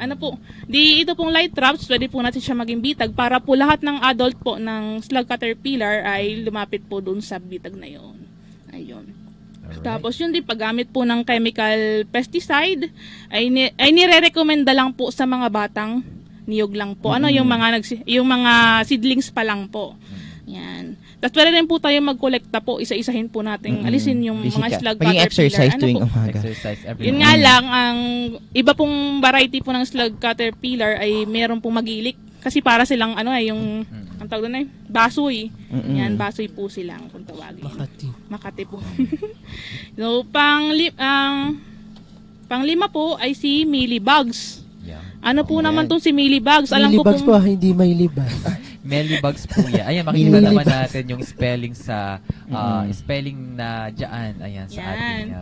Ito pong light traps, pwede po natin siya maging bitag para po lahat ng adult po ng slug caterpillar ay lumapit po doon sa bitag na yun. Ayun. Tapos yun din, paggamit po ng chemical pesticide, ay nire-recommenda lang po sa mga batang niyog lang po. Yung mga seedlings pa lang po. Yan. Tapos pwede rin po tayo magkolekta po, isa-isahin po natin, alisin yung mga slug
Maging exercise
caterpillar.
tuwing
Po?
umaga.
Exercise every
Yun nga lang, ang iba pong variety po ng slug caterpillar ay meron pong magilik. Kasi para silang yung ang tawag doon ay basoy. Yan, basoy po silang kung tawagin. Makati po. So, panglima po ay si mealybugs.
Yeah.
Ano po naman tong si mealybugs? Alam ko
Mealybugs po, hindi may libas.
Mealybugs po yan. Ayan, makikita naman natin yung spelling sa spelling na dyan. Ayan, sa ating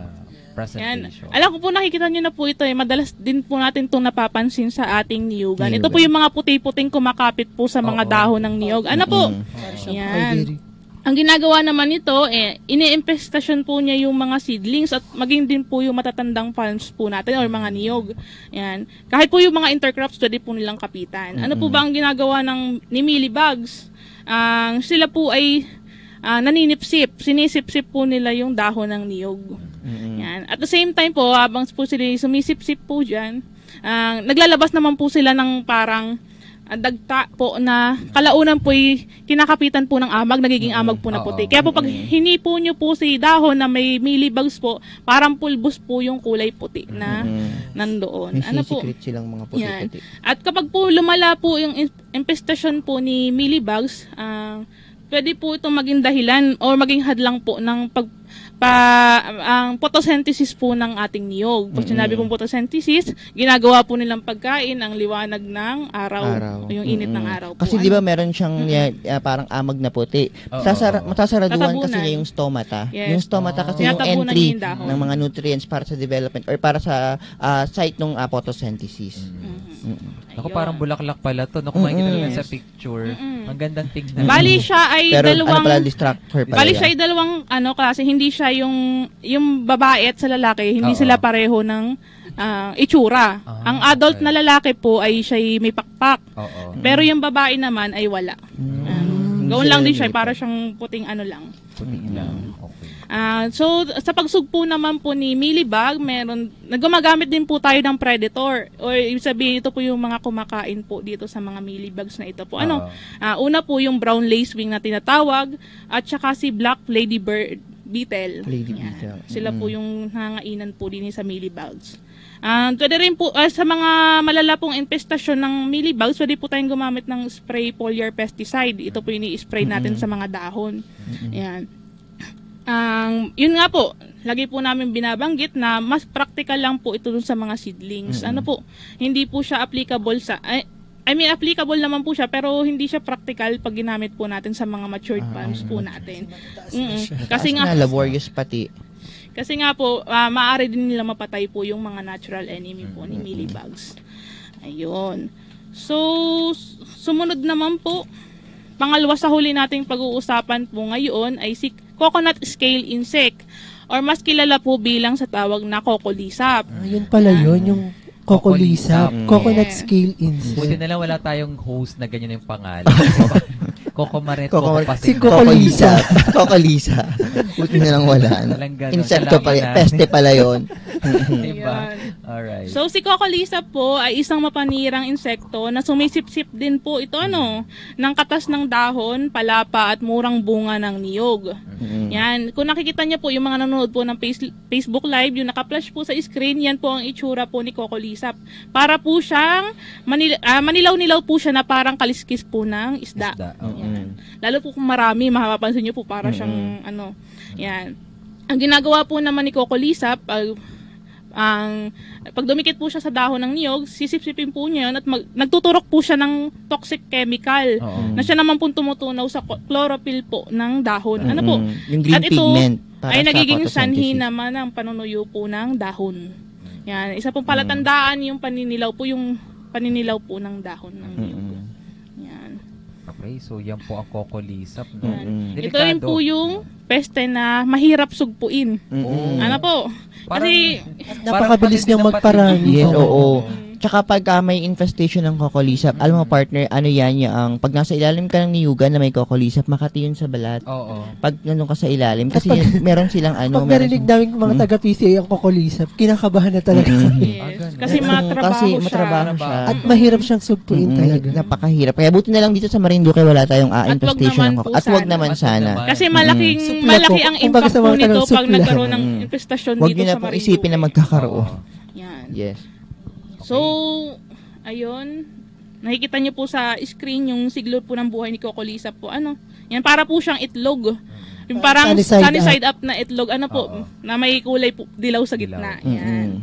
presentation.
Alam ko po, nakikita nyo na po ito. Madalas din po natin itong napapansin sa ating niyugan. Ito po yung mga puti-puting kumakapit po sa mga dahon ng niyog. Ano po? Yan. Ang ginagawa naman nito, ini-infestation po niya yung mga seedlings at maging din po yung matatandang palms po natin or mga niyog. Yan. Kahit po yung mga intercrops, pwede po nilang kapitan. Ano po ba ang ginagawa ni mealybugs? Sila po ay naninipsip. Sinisipsip po nila yung dahon ng niyog. Yan. At the same time po, habang po sila sumisipsip po dyan, naglalabas naman po sila ng parang dagta po na kalaunan po kinakapitan po ng amag, nagiging amag po na puti. Kaya po pag hinipo nyo po si dahon na may mealybugs po, parang pulbos po yung kulay puti na nandoon.
May secret silang mga puti-puti.
At kapag po lumala po yung infestation po ni mealybugs, pwede po itong maging dahilan o maging hadlang po ng ang photosynthesis po ng ating niyog. Pag sinabi pong photosynthesis, ginagawa po nilang pagkain ang liwanag ng araw. Yung init ng araw po.
Kasi di ba meron siyang parang amag na puti. Matasaraduan kasi niya yung stomata.
Yes.
Yung stomata kasi yung
Tinatabunan
entry
niya yung dahon.
ng mga nutrients para sa development or para sa site ng photosynthesis.
Ako parang bulaklak pala to. Kung makikita naman sa picture, ang gandang tingnan.
Bali siya ay
Pero
dalawang
distractor pala.
Bali siya ay dalawang klase, hindi siya yung babae at sa lalaki, hindi sila pareho ng itsura. Ang adult na lalaki po ay siya may pakpak. Pero yung babae naman ay wala. Gawin lang din siya, para siyang puting lang.
Puting lang. Okay.
So, sa pagsugpo naman po ni mealybug, naggumagamit din po tayo ng predator. O ibig sabihin, ito po yung mga kumakain po dito sa mga mealybugs na ito po. Una po yung brown lacewing na tinatawag, at saka si black ladybird beetle. Sila po yung nangainan po din sa mealybugs. Pwede rin po, sa mga malala pong infestasyon ng mealybugs, pwede po tayong gumamit ng spray foliar pesticide. Ito po yung i-spray natin sa mga dahon. Yan. Yun nga po, lagi po namin binabanggit na mas practical lang po ito dun sa mga seedlings. Hindi po siya applicable applicable naman po siya, pero hindi siya practical pag ginamit po natin sa mga matured palms po natin. Kasi nga,
laborious pati.
Kasi nga po, maaari din nila mapatay po yung mga natural enemy po ni mealybugs. Ayun. So, sumunod naman po, pangalawa sa huli nating pag-uusapan po ngayon ay si coconut scale insect, or mas kilala po bilang sa tawag na kokolisap.
Yun pala yun, yung kokolisap. Coconut scale insect.
Buti na lang wala tayong host na ganyan yung pangalan. Coco Maret,
si Kokolisa.
Kokolisa. Buti na lang wala. Insekto pala, peste pala yun.
Diba? Alright.
So, si Kokolisa po ay isang mapanirang insekto na sumisip-sip din po ito, ng katas ng dahon, palapa at murang bunga ng niyog. Yan. Kung nakikita niyo po, yung mga nanonood po ng Facebook Live, yung naka-flash po sa screen, yan po ang itsura po ni Kokolisap. Para po siyang, manilaw-nilaw po siya na parang kaliskis po ng isda. Lalo po kung marami, mapapansin niyo po para siyang yan. Ang ginagawa po naman ni Kokolisap, pag dumikit po siya sa dahon ng niyog, sisipsipin po niya yun at nagtuturok po siya ng toxic chemical na siya naman po tumutunaw sa chlorophyll po ng dahon.
Yung green
at ito
pigment
ay nagiging sanhi naman ng panunuyo po ng dahon. Yan, isa pong palatandaan yung paninilaw po ng dahon ng niyog.
Okay, so yan po ang kokolisap, no?
Ito rin po yung peste na mahirap sugpuin. Kasi
napakabilis niyang magparami.
Yes, oo. Tsaka pag may infestation ng kokolisap, alam mo partner, ano yan, yung pag nasa ilalim ka ng niyugan na may kokolisap, makati yun sa balat.
Oo.
Pag nandun ka sa ilalim, kasi
At
meron silang ano.
Pag narinig namin mga taga-PCA ang kokolisap, kinakabahan na talaga kami.
Yes. Kasi matrabaho siya.
matrabaho siya.
At mahirap siyang sugpuin talaga.
Napakahirap. Kaya buti na lang dito sa Marinduque wala tayong
At wag
infestation
naman
ng
po
At wag
sana.
naman
At wag
sana.
naman.
Kasi malaki ang
Kumbaga
impact
sa
po
mga
nito
tanong,
pag
supla.
nagkaroon ng infestasyon
Wag
dito
nyo na
sa
pong
Marinduque.
isipin na magkakaroon.
Yan.
Yes.
So, ayun. Nakikita niyo po sa screen yung siglo po ng buhay ni Kokolisa po. Ano? Yan, para po siyang itlog. Yung parang sunny side up na itlog. Ano po? Na may kulay po, dilaw sa gitna. Yan.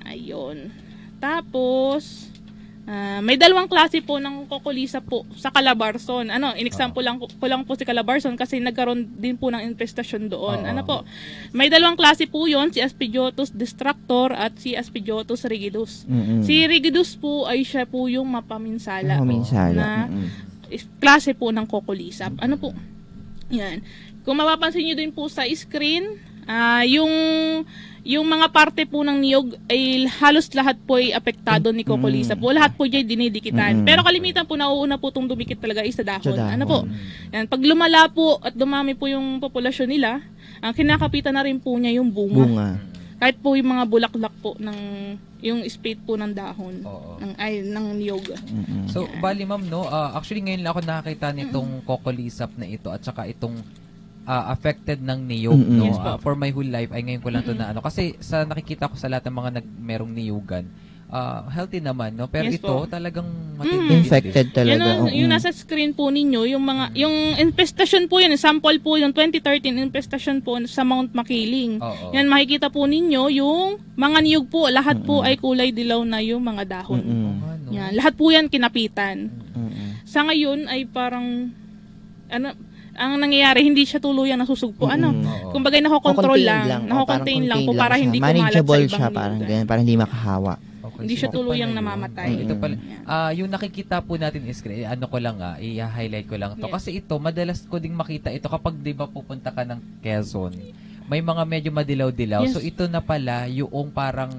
Ayun. Tapos, may dalawang klase po ng kokolisa po sa Calabarzon. Ano, in-example lang ko lang po si Calabarzon kasi nagkaroon din po ng infestasyon doon. Ano po? May dalawang klase po 'yon, si Aspergillus destructor at si Aspergillus rigidus. Si rigidus po ay siya po yung mapaminsala na klase po ng kokolisap. Ano po? Yan. Kung mapapansin niyo din po sa screen, yung mga parte po ng niyog ay halos lahat po ay apektado ni kokolisa po. Lahat po diyan dinidikitan. Pero kalimitan po nauuna po itong dumikit talaga ay sa dahon. Ano po? Yan, pag lumala po at dumami po yung populasyon nila, ang kinakapitan na rin po niya yung bunga. Kahit po yung mga bulaklak po ng yung spade po ng dahon ng niyog.
So, bali ma'am, no, actually ngayon lang ako nakakita nitong kokolisap na ito at saka itong affected ng niyog, no?
Yes,
For my whole life ay ngayon ko lang to na ano kasi sa nakikita ko sa lahat ng mga merong niyugan, healthy naman, no? Pero
Yes,
ito
po.
talagang matindi.
Infected talaga.
Yung nasa screen po ninyo, yung infestation po yun, sample po yung 2013 infestation po sa Mount Makiling. Yan, makikita po ninyo yung mga niyog po, lahat po ay kulay dilaw na yung mga dahon. Yan, lahat po yan kinapitan. Sa ngayon ay parang ang nangyayari, hindi siya tuluyang nasusugpo. Kumbaga, nakokontrol lang. Nakocontain lang po para hindi kumalat sa
manageable
ibang
siya, parang ganyan, para hindi makahawa.
Hindi siya tuluyang namamatay.
Ito pala. Yung nakikita po natin is ano ko lang i-highlight ko lang to kasi ito madalas ko ding makita ito kapag 'di ba pupunta ka ng Quezon. May mga medyo madilaw-dilaw. So ito na pala yung parang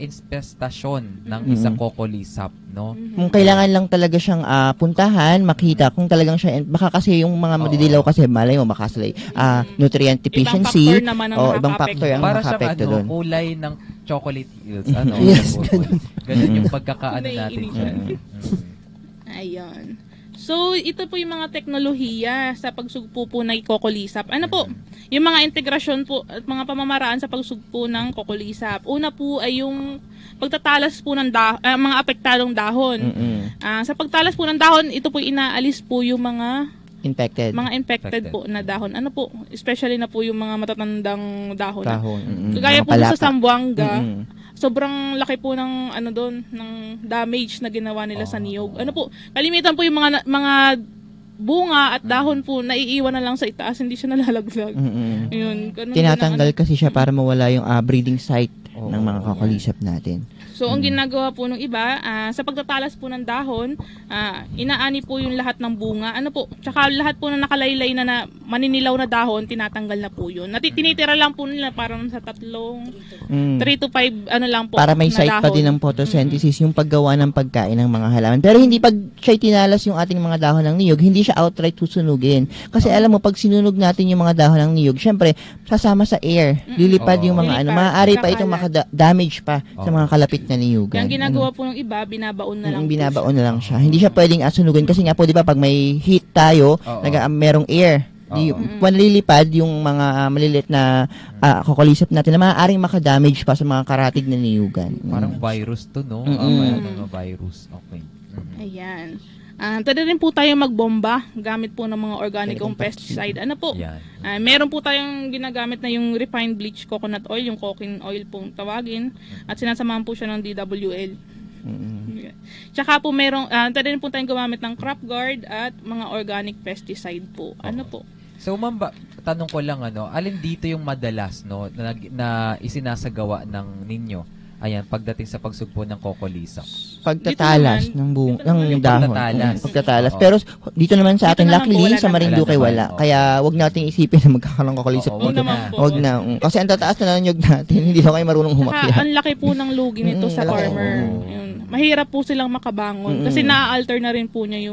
infestasyon ng isang kokolisap, no?
Kung kailangan lang talaga siyang puntahan, makita kung talagang siya, baka kasi yung mga madidilaw kasi malay mo makasalay nutrient deficiency ibang factor ang
para
makapekto
siyang
doon.
kulay ng chocolate hills, ano?
Yes,
ganun yung pagkakaano natin dyan.
Ayun. So, ito po yung mga teknolohiya sa pagsugpo po ng kokolisap. Ano po? Yung mga integrasyon po at mga pamamaraan sa pagsugpo ng kokolisap. Una po ay yung pagtatalas po ng mga apektadong dahon. Sa pagtalas po ng dahon, ito po inaalis po yung mga infected po na dahon. Ano po? Especially na po yung mga matatandang dahon. Kagaya po sa Zamboanga, sobrang laki po ng ng damage na ginawa nila sa niyog. Ano po? Kalimitan po yung mga bunga at dahon po naiiwan na lang sa itaas, hindi siya nalalaglag. Yun,
tinatanggal kasi siya para mawala yung breeding site ng mga kokolisap natin.
So, ang ginagawa po ng iba, sa pagtatalas po ng dahon, inaani po yung lahat ng bunga. Ano po? Tsaka lahat po na nakalaylay na maninilaw na dahon, tinatanggal na po yun. Tinitira lang po nila parang sa 3 to 5 lang po.
Para may
na
site
dahon.
pa din ng photosynthesis, yung paggawa ng pagkain ng mga halaman. Pero hindi pag siya tinalas yung ating mga dahon ng niyog, hindi siya outright susunugin. Kasi alam mo, pag sinunog natin yung mga dahon ng niyog, syempre, sasama sa air. Lilipad yung mga maaari pa itong damage pa sa mga kalapit na niyugan.
Yung ginagawa po ng iba, binabaon na lang
binabaon na lang siya. Hindi siya pwedeng asunugin kasi nga po, di ba, pag may heat tayo, merong air. Manlilipad yung mga maliliit na kokolisap natin na maaaring makadamage pa sa mga karatig na niyugan.
Parang virus to, no? Mga virus. Okay.
Ayan. Pwede rin po tayo magbomba gamit po ng mga organic pesticide. Ano po? Meron po tayong ginagamit na yung refined bleach coconut oil, yung coconut oil pong tawagin, at sinasamahan po siya ng DWL. Tsaka po pwede rin po tayong gumamit ng crop guard at mga organic pesticide po. Ano po?
So, ma'am, tanong ko lang, alin dito yung madalas, no, na isinasagawa ng ninyo Ayan, pagdating sa pagsugpo ng kokolisa.
Pagtatalas
Dito
ng
dito
ng
Yung
dahon.
pagtatalas.
Pagtatalas.
Oo.
Pero dito naman sa
Dito
atin,
naman po,
luckily,
wala
sa
naman.
Marinduque
Wala
wala.
naman, oo.
Kaya wag nating isipin na magkakaroon kakolisa.
Oo,
Yun
wag
naman
na.
po.
Wag na. Kasi ang tataas na ng nyug natin, hindi na kayo marunong
Saka,
humakyat.
ang laki po ng lugi nito sa
malaki.
farmer.
Oo.
Yun. Mahirap po silang makabangon kasi na-alter na rin po niya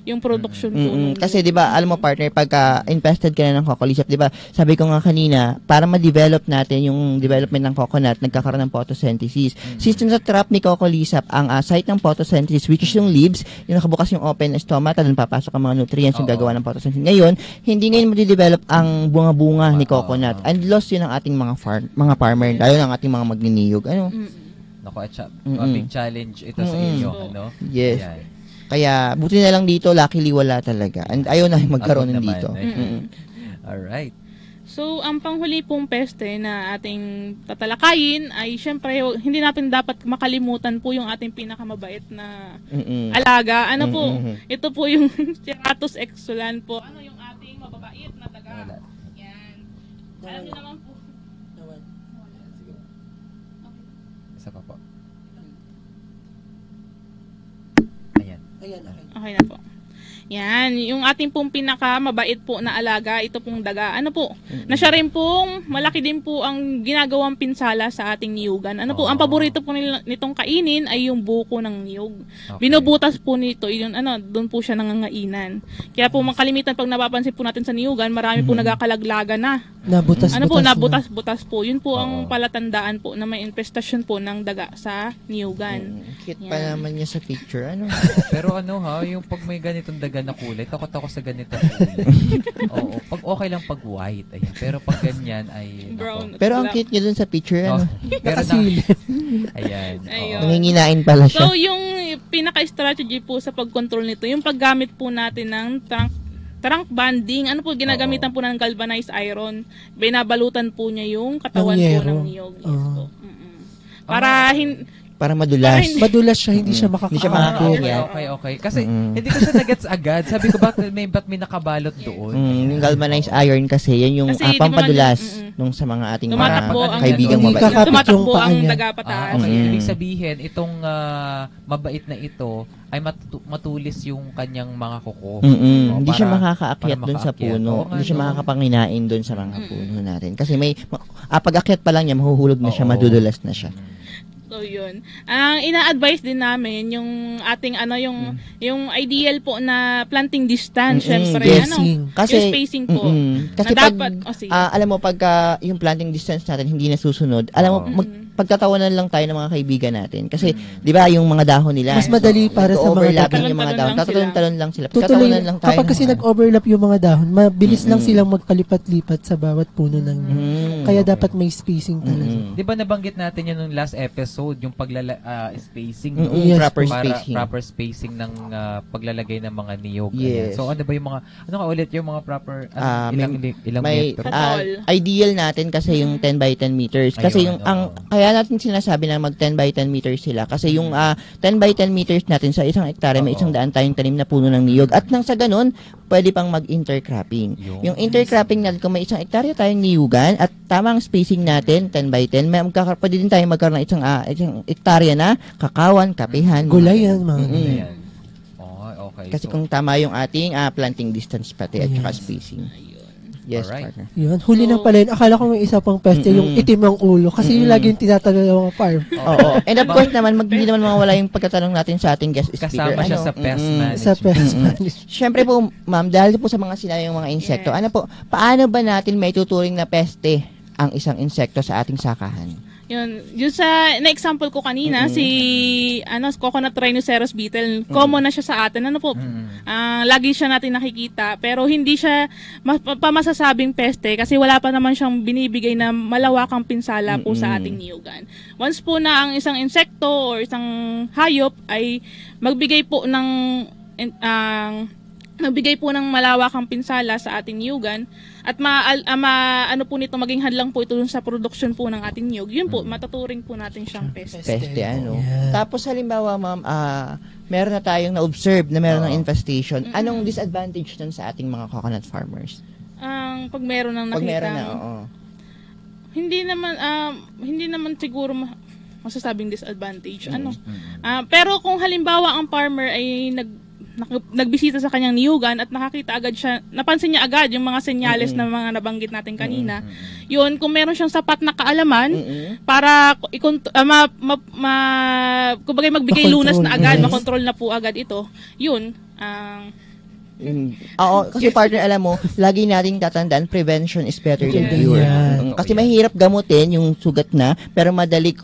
yung production po. nung-
Kasi 'di ba, alam mo partner, pagka infested ka na ng cocolisap, 'di ba? Sabi ko nga kanina, para ma-develop natin yung development ng coconut, nagkakaroon ng photosynthesis. Since sa trap ni cocolisap, ang site ng photosynthesis, which is yung leaves, yung nakabukas yung open stomata, doon papasok ang mga nutrients yung
Oo.
gagawa ng photosynthesis. Ngayon, hindi ngayon ma-develop ang bunga-bunga ni coconut. And lost yun ang ating mga farmer, lalo ng ating mga magniniyog. Ano?
Naku, big challenge ito sa inyo. Ano?
Yes.
Ayan.
Kaya, buti na lang dito, luckily wala talaga. And ayaw na magkaroon
Abot naman,
dito.
Alright.
So, ang panghuli pong peste na ating tatalakayin ay syempre hindi natin dapat makalimutan po yung ating pinakamabait na alaga. Ano po? Ito po yung Ceratus exulan po. Ano yung ating mababait na daga? Yan. Alam niyo naman po.
Isa pa po. Ayan.
Okay na po. Yan, yung ating pong pinakamabait po na alaga, ito pong daga. Ano po? Na siya rin pong malaki din po ang ginagawang pinsala sa ating niyugan. Ano po? Ang paborito po nitong kainin ay yung buko ng niyog.
Okay.
Binubutas po nito, yun doon po siya nangangainan. Kaya po kalimitan pag napapansin po natin sa niyugan, marami po nagakalaglaga na.
Nabutas-butas
Ano po,
na.
nabutas-butas po. Yun po ang
Oo.
palatandaan po na may infestation po ng daga sa niyugan.
Cute pa naman niya sa picture. Ano?
Pero ano ha, yung pag may ganitong daga na kulay, takot ako sa ganitong kulay. Oo, pag okay lang pag white, ayan. Pero pag ganyan ay nako.
Brown.
Pero ang cute niya dun sa picture.
Oh,
Ano?
pero
Nakasilip.
ayan.
Ayun.
Nanginginain pala siya.
So, yung pinaka-strategy po sa pag-control nito, yung paggamit po natin ng trunk banding, ano po, ginagamitan po ng galvanized iron. Binabalutan po niya yung katawan
Ng
po
yero.
ng niyog. Yes
Oo.
po. Para
Para madulas.
Madulas siya, hindi siya
Hindi siya
makakakit.
makakakit.
Okay. Kasi hindi ko siya nagets agad. Sabi ko, ba't may nakabalot doon?
Yung galvanized iron kasi, yan yung
Kasi, di ba
pampadulas
nga,
nung sa mga ating
tumatakbo
mga
ang
kaibigang
Hindi
mabait.
kakapit yung
tumatakbo
paa
ang
niya.
daga pataas.
Okay,
Mm.
ibig sabihin, itong mabait na ito ay matulis yung kanyang mga kuko.
Hindi siya
para
makakaakyat dun sa
makaakyat.
puno.
Oo nga,
Hindi siya
no?
makakapanginain dun sa mga puno natin. Kasi pag-akyat pa lang niya, mahuhulog na siya,
Oo.
madudulas na siya.
So, yun. Ang ina-advise din namin, yung ating, yung ideal po na planting distance, syempre,
Spacing.
Kasi,
yung spacing po.
kasi
Na
pag,
dapat, sige.
alam mo, pagka yung planting distance natin hindi nasusunod, alam mo, pagtatawanan lang tayo ng mga kaibigan natin. Kasi, di ba, yung mga dahon nila,
Mas madali para sa mga
overlapping yung mga
Tatalon-talon
dahon.
lang sila.
Tatalon-talon lang sila.
Tutuloy,
Pagkatawanan lang tayo.
kapag kasi nag-overlap yung mga dahon, mabilis lang silang magpalipat-lipat sa bawat puno ng Kaya dapat may spacing talaga.
Di ba nabanggit natin yan nung last episode, yung spacing, no?
Yes,
proper
po.
spacing.
Proper spacing ng paglalagay ng mga niyog.
Yes.
Ayan. So ano ba yung mga, ano ka ulit yung mga proper, ilang
may
metro?
ideal natin kasi yung 10 by 10 meters. Kasi
Ayun,
yung kaya natin sinasabi na mag 10 by 10 meters sila kasi yung 10 by 10 meters natin sa isang hektare may 100 tayong tanim na puno ng niyog. At nang sa ganun, pwede pang mag-intercropping. Yung intercropping natin, kung may isang hektarya tayong niyugan at tamang spacing natin, 10 by 10, pwede din tayo magkaroon ng isang hektarya na kakawan, kapihan.
Gulayan, mga
Ayan. Okay.
Kasi
So,
kung tama yung ating planting distance pati at saka spacing. Yes,
Alright.
partner.
Yun, huli na pala yun. Akala ko may isa pang peste, yung itim ang ulo. Kasi yung lagi yung tinatanong ng mga farm.
Oo. And of course naman, hindi naman mawawala yung pagkatanong natin sa ating guest speaker.
kasama siya sa pest management.
Sa pest management.
Siyempre po, ma'am, dahil po sa mga sinabi yung mga insekto, ano po, paano ba natin may tuturing na peste ang isang insekto sa ating sakahan?
Yun sa na-example ko kanina, si coconut rhinoceros beetle, common na siya sa atin. Ano po, lagi siya natin nakikita, pero hindi siya pamasasabing peste kasi wala pa naman siyang binibigay na malawakang pinsala po sa ating niyugan. Once po na ang isang insekto or isang hayop ay magbigay po ng malawakang pinsala sa ating niyugan at ano po nito maging hadlang po ito dun sa production po ng ating niyog, yun po matuturing po natin siyang peste.
Peste, ano.
Yeah.
Tapos halimbawa, ma'am, meron na tayong na-observe na meron ng infestation. Anong disadvantage nun sa ating mga coconut farmers?
Pag meron ng
Pag
nakita,
meron na, oo.
hindi naman siguro masasabing disadvantage. Pero kung halimbawa ang farmer ay nagbisita sa kanyang niyugan at nakakita agad siya, napansin niya agad yung mga senyales na mga nabanggit natin kanina. Yun, kung meron siyang sapat na kaalaman para kumbaga magbigay lunas na agad, makontrol na po agad ito. Yun,
Oo, kasi partner, alam mo, lagi nating tatandaan, prevention is better than cure. Kasi mahirap gamutin yung sugat na, pero madali,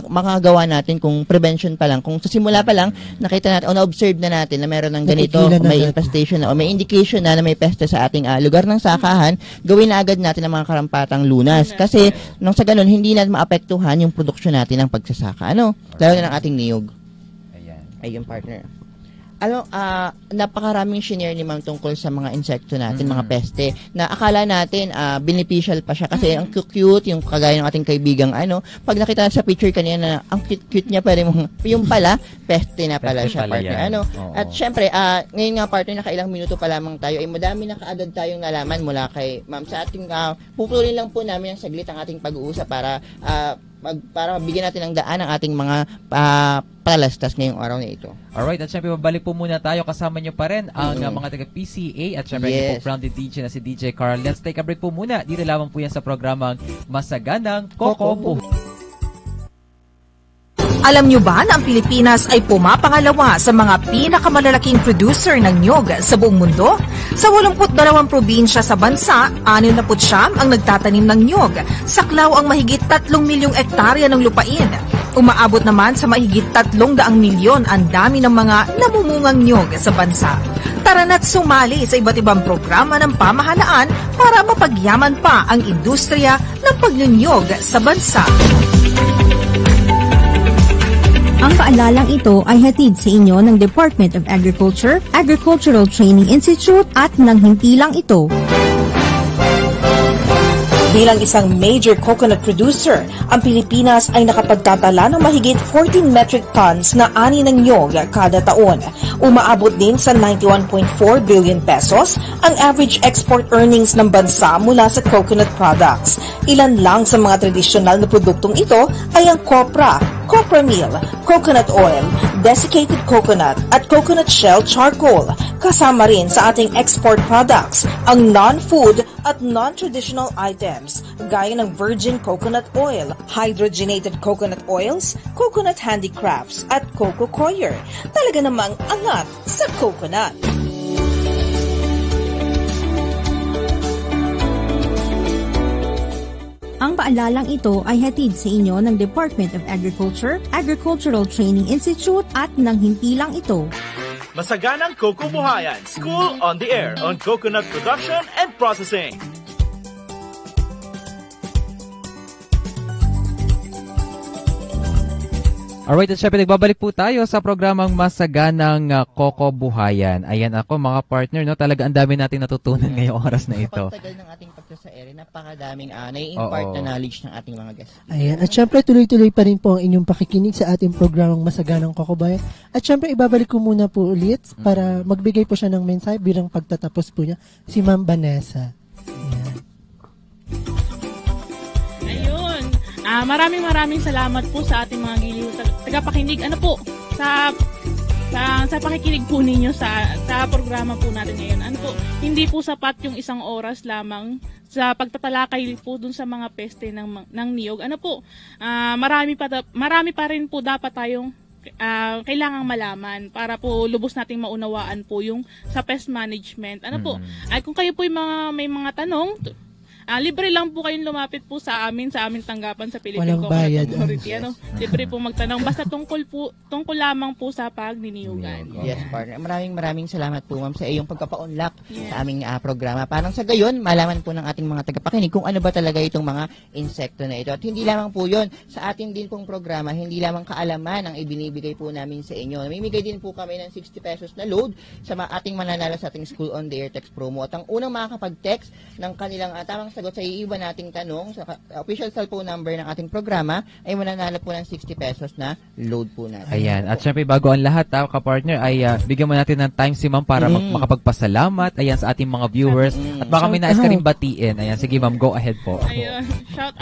makagawa natin kung prevention pa lang. Kung sa simula pa lang, nakita natin, o na-observe na natin na meron ng ganito, may infestation na, o may indication na may peste sa ating lugar ng sakahan, gawin na agad natin ang mga karampatang lunas. Kasi, nang sa ganun, hindi natin maapektuhan yung produksyon natin ng pagsasaka. Lalo na ng ating niyog. Ayun, partner. Napakaraming shinare ni Ma'am tungkol sa mga insekto natin, mga peste, na akala natin beneficial pa siya kasi ang cute, yung kagaya ng ating kaibigang pag nakita sa picture kanina na ang cute niya, pwede mong, yung pala, peste na pala siya, partner. At syempre, ngayon nga, partner, nakailang minuto pa lamang tayo, ay madami na kaagad tayong nalaman mula kay Ma'am sa ating, pupulin lang po namin ang saglit ang ating pag-uusap para bigyan natin ng daan ang ating mga palalastas ngayong araw na ito.
Alright, at syempre babalik po muna tayo. Kasama nyo pa rin ang mga taga-PCA at syempre yung po grounded DJ na si DJ Carl. Let's take a break po muna. Dito lamang po yan sa programang Masaganang Kokobo.
Alam nyo ba na ang Pilipinas ay pumapangalawa sa mga pinakamalalaking producer ng niyog sa buong mundo? Sa 82 probinsya sa bansa, 69 ang nagtatanim ng niyog. Saklaw ang mahigit 3 milyong ektarya ng lupain. Umaabot naman sa mahigit 300 milyon ang dami ng mga namumungang niyog sa bansa. Tara na't sumali sa iba't ibang programa ng pamahalaan para mapagyaman pa ang industriya ng pagnyunyog sa bansa.
Ang paalalang ito ay hatid sa inyo ng Department of Agriculture, Agricultural Training Institute at ng hintilang ito.
Bilang isang major coconut producer, ang Pilipinas ay nakapagtatala ng mahigit 14 metric tons na ani ng niyog kada taon. Umaabot din sa 91.4 billion pesos ang average export earnings ng bansa mula sa coconut products. Ilan lang sa mga tradisyonal na produktong ito ay ang copra, copra meal, coconut oil, desiccated coconut at coconut shell charcoal. Kasama rin sa ating export products ang non-food at non-traditional items gaya ng virgin coconut oil, hydrogenated coconut oils, coconut handicrafts at coco coir. Talaga namang angat sa coconut.
Ang paalalang ito ay hatid sa inyo ng Department of Agriculture, Agricultural Training Institute at ng hintilang ito.
Masaganang Kokobuhayan, School on the Air on Coconut Production and Processing.
Alright, at syempre nagbabalik po tayo sa programang Masaganang Kokobuhayan. Ayan ako mga partner, no? Talaga ang dami natin natutunan ngayong oras na ito.
Sa pagtagal ng ating pagsasaere, napakadaming nai-impart na knowledge ng ating mga guests.
Ayan, at syempre tuloy-tuloy pa rin po ang inyong pakikinig sa ating programang Masaganang Kokobuhayan. At syempre ibabalik ko muna po ulit para magbigay po siya ng mensahe bilang pagtatapos po niya, si Ma'am Vanessa. Ayan.
Maraming salamat po sa ating mga giliw tagapakinig. Sa pakikinig po ninyo sa programa po natin ngayon. Hindi po sapat yung isang oras lamang sa pagtatalakay po dun sa mga peste ng niyog. Marami pa rin po dapat tayong kailangang malaman para po lubos nating maunawaan po yung sa pest management. Ay kung kayo po may mga tanong, libre lang po kayong lumapit po sa aming tanggapan sa Philippine Coconut Authority. Libre po magtanong. Basta tungkol lamang po sa pagniniyugan.
Yes, partner. Maraming salamat po, ma'am, sa iyong pagpapaunlak sa aming programa. Parang sa gayon, malaman po ng ating mga tagapakinig kung ano ba talaga itong mga insekto na ito. At hindi lamang po yun. Sa ating din pong programa, hindi lamang kaalaman ang ibinibigay po namin sa inyo. Namimigay din po kami ng 60 pesos na load sa ating mananalo sa ating School on the Air text promo. At ang unang makakapag-text ng kanilang tamang nakasagot sa iiwan nating tanong sa official cellphone number ng ating programa ay mananalo po ng 60 pesos na load po natin.
Ayan. At syempre, bago ang lahat, ka-partner, ay bigyan mo natin ng time si ma'am para makapagpasalamat. Ayan, sa ating mga viewers. At baka may nais ka rin batiin. Ayan, sige ma'am, go ahead po.
Ayun, shout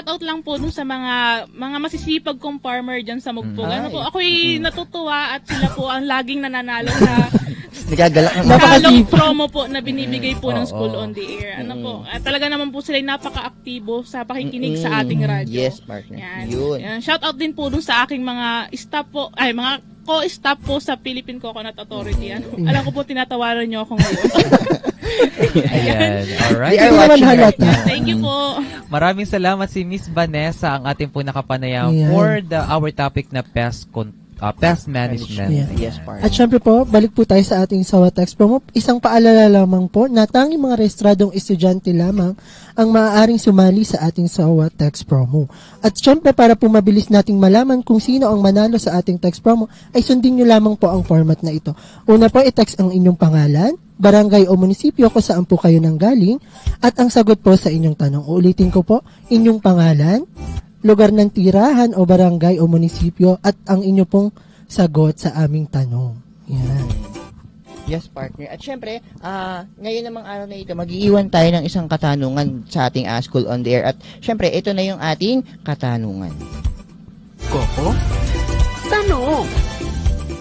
out lang po dun sa mga masisipag kong farmer dyan sa Mugpog. Ako'y natutuwa at sila po ang laging nananalo na talong promo po na binibigay po ng School on the Air. At talaga naman po sila napaka-aktibo sa pakikinig sa ating radyo.
Yes, partner.
Yan. Shout out din po dun sa aking mga staff po, mga co-staff po sa Philippine Coconut Authority. Alam ko po tinatawaran niyo ako ngayon.
Ayan. Alright.
Thank you po.
Maraming salamat si Miss Vanessa, ang ating po nakapanayam for our topic na pest management.
Yes, partner.
At syempre po, balik po tayo sa ating SAWA Text Promo. Isang paalala lamang po na tanging mga rehistradong estudyante lamang ang maaaring sumali sa ating SAWA Text Promo. At syempre, para po mabilis nating malaman kung sino ang manalo sa ating Text Promo, ay sundin nyo lamang po ang format na ito. Una po, i-text ang inyong pangalan, barangay o munisipyo kung saan po kayo nanggaling, at ang sagot po sa inyong tanong. Uulitin ko po, inyong pangalan, lugar ng tirahan o barangay o munisipyo at ang inyo pong sagot sa aming tanong. Yan.
Yes, partner. At syempre, ngayon namang araw na ito, mag-iiwan tayo ng isang katanungan sa ating School on the Air. At syempre, ito na yung ating katanungan.
Koko? Tanong!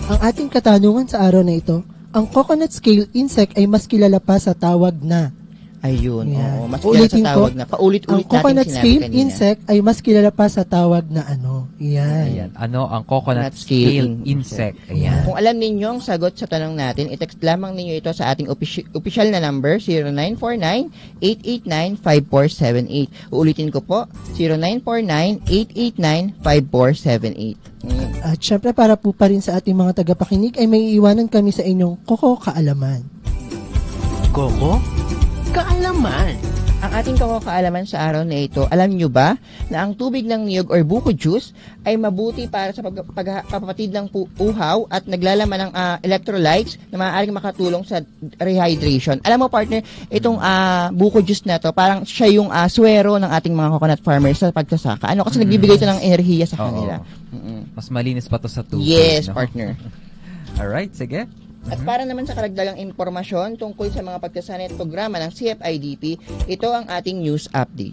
Ang ating katanungan sa araw na ito, ang coconut scale insect ay mas kilala pa sa tawag na.
Ayun,
yeah.
Mas kilala sa tawag na. Paulit-ulit
ang coconut scale insect ay mas kilala pa sa tawag na ano. Yan.
Ano ang coconut scale insect? Ayan.
Kung alam ninyo ang sagot sa tanong natin, i-text lamang ninyo ito sa ating official na number, 0949-889-5478. Uulitin ko po, 0949-889-5478.
At syempre, para po pa rin sa ating mga tagapakinig, ay may iiwanan kami sa inyong Koko Kaalaman.
Koko? Kaalaman.
Ang ating kaalaman sa araw na ito, alam nyo ba na ang tubig ng niyog or buko juice ay mabuti para sa pagpapatid ng uhaw at naglalaman ng electrolytes na maaaring makatulong sa rehydration. Alam mo, partner, itong buko juice na to, parang siya yung swero ng ating mga coconut farmers sa pagsasaka. Kasi nagbibigay ito ng enerhiya sa kanila.
Mas malinis pa to sa tubig.
Yes, partner.
Alright, sige.
At para naman sa karagdagang impormasyon tungkol sa mga pagkasanay at programa ng CFIDP, ito ang ating news update.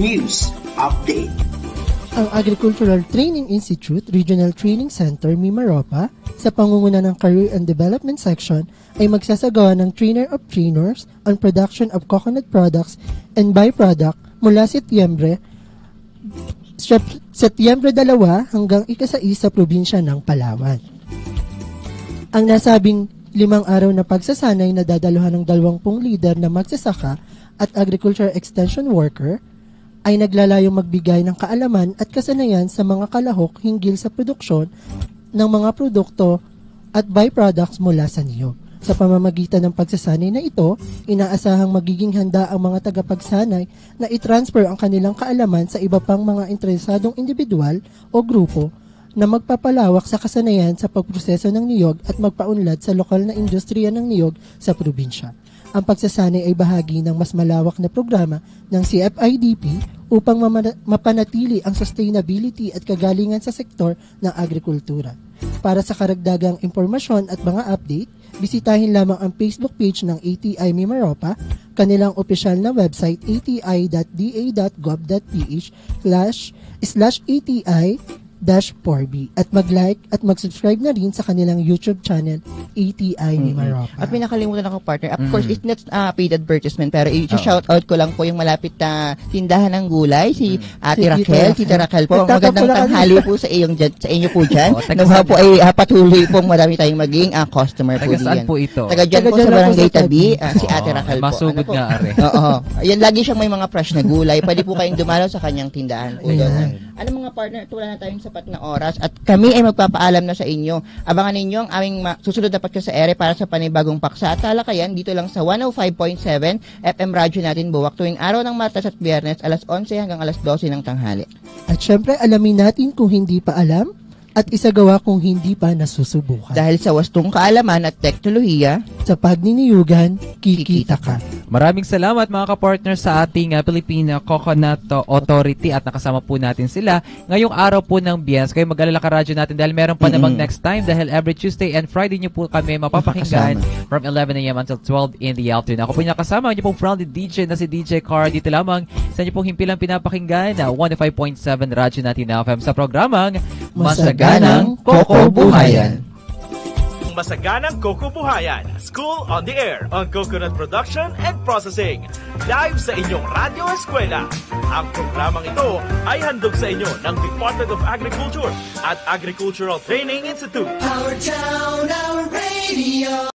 News update.
Ang Agricultural Training Institute Regional Training Center Mimaropa sa pangunguna ng Career and Development Section ay magsasagawa ng Trainer of Trainers on Production of Coconut Products and Byproduct mula Setyembre 2 hanggang 1 sa probinsya ng Palawan. Ang nasabing 5 araw na pagsasanay na dadaluhan ng 20 leader na magsasaka at agriculture extension worker ay naglalayong magbigay ng kaalaman at kasanayan sa mga kalahok hinggil sa produksyon ng mga produkto at byproducts mula sa niyog. Sa pamamagitan ng pagsasanay na ito, inaasahang magiging handa ang mga tagapagsanay na i-transfer ang kanilang kaalaman sa iba pang mga interesadong individual o grupo na magpapalawak sa kasanayan sa pagproseso ng niyog at magpaunlad sa lokal na industriya ng niyog sa probinsya. Ang pagsasanay ay bahagi ng mas malawak na programa ng CFIDP upang mapanatili ang sustainability at kagalingan sa sektor ng agrikultura. Para sa karagdagang impormasyon at mga update, bisitahin lamang ang Facebook page ng ATI Mimaropa, kanilang opisyal na website ati.da.gov.ph/ATI-4B at mag-like at mag-subscribe na rin sa kanilang YouTube channel ATI Mimaropa.
At may nakalimutan ako, partner. Of course, it's not paid advertisement, pero i-shoutout ko lang po yung malapit na tindahan ng gulay, si Ate Raquel. Tita Raquel po, magandang tanghali po sa inyo po dyan. Nawa po ay patuloy pong marami tayong maging customer po diyan.
Taga saan po ito?
Taga dyan po sa Barangay Tabi, si Ate Raquel po.
Masugod nga, are.
Oo. Ayan, lagi siyang may mga fresh na gulay. Pwede po kayong dumalaw sa kanyang tindahan po doon. Ano mga partner, wala na tayong sapat na oras at kami ay magpapaalam na sa inyo. Abangan ninyo ang aming susunod na podcast sa ere para sa panibagong paksa at talakayan dito lang sa 105.7 FM radyo natin buwak tuwing araw ng Martes at Biyernes alas 11 hanggang alas 12 ng tanghali.
At syempre, alamin natin kung hindi pa alam, at isagawa kung hindi pa nasusubukan.
Dahil sa wastong kaalaman at teknolohiya,
sa pagniniyugan, kikita ka.
Maraming salamat mga ka-partner sa ating Philippine Coconut Authority at nakasama po natin sila ngayong araw po ng Biyernes. Kayo mag-alala ka radyo natin dahil meron pa namang next time dahil every Tuesday and Friday nyo po kami mapapakinggan from 11 a.m. until 12 in the afternoon. Ako po yung nakasama, nyo pong friendly DJ na si DJ Car. Dito lamang sa inyo pong himpilang pinapakinggan na 105.7 radyo natin na FM sa programang Masaganang Koko Buhayan.
Masaganang Koko Buhayan, School on the Air on Coconut Production and Processing. Live sa inyong radyo eskwela. Ang programang ito ay handog sa inyo ng Department of Agriculture at Agricultural Training Institute.
Our town, our radio.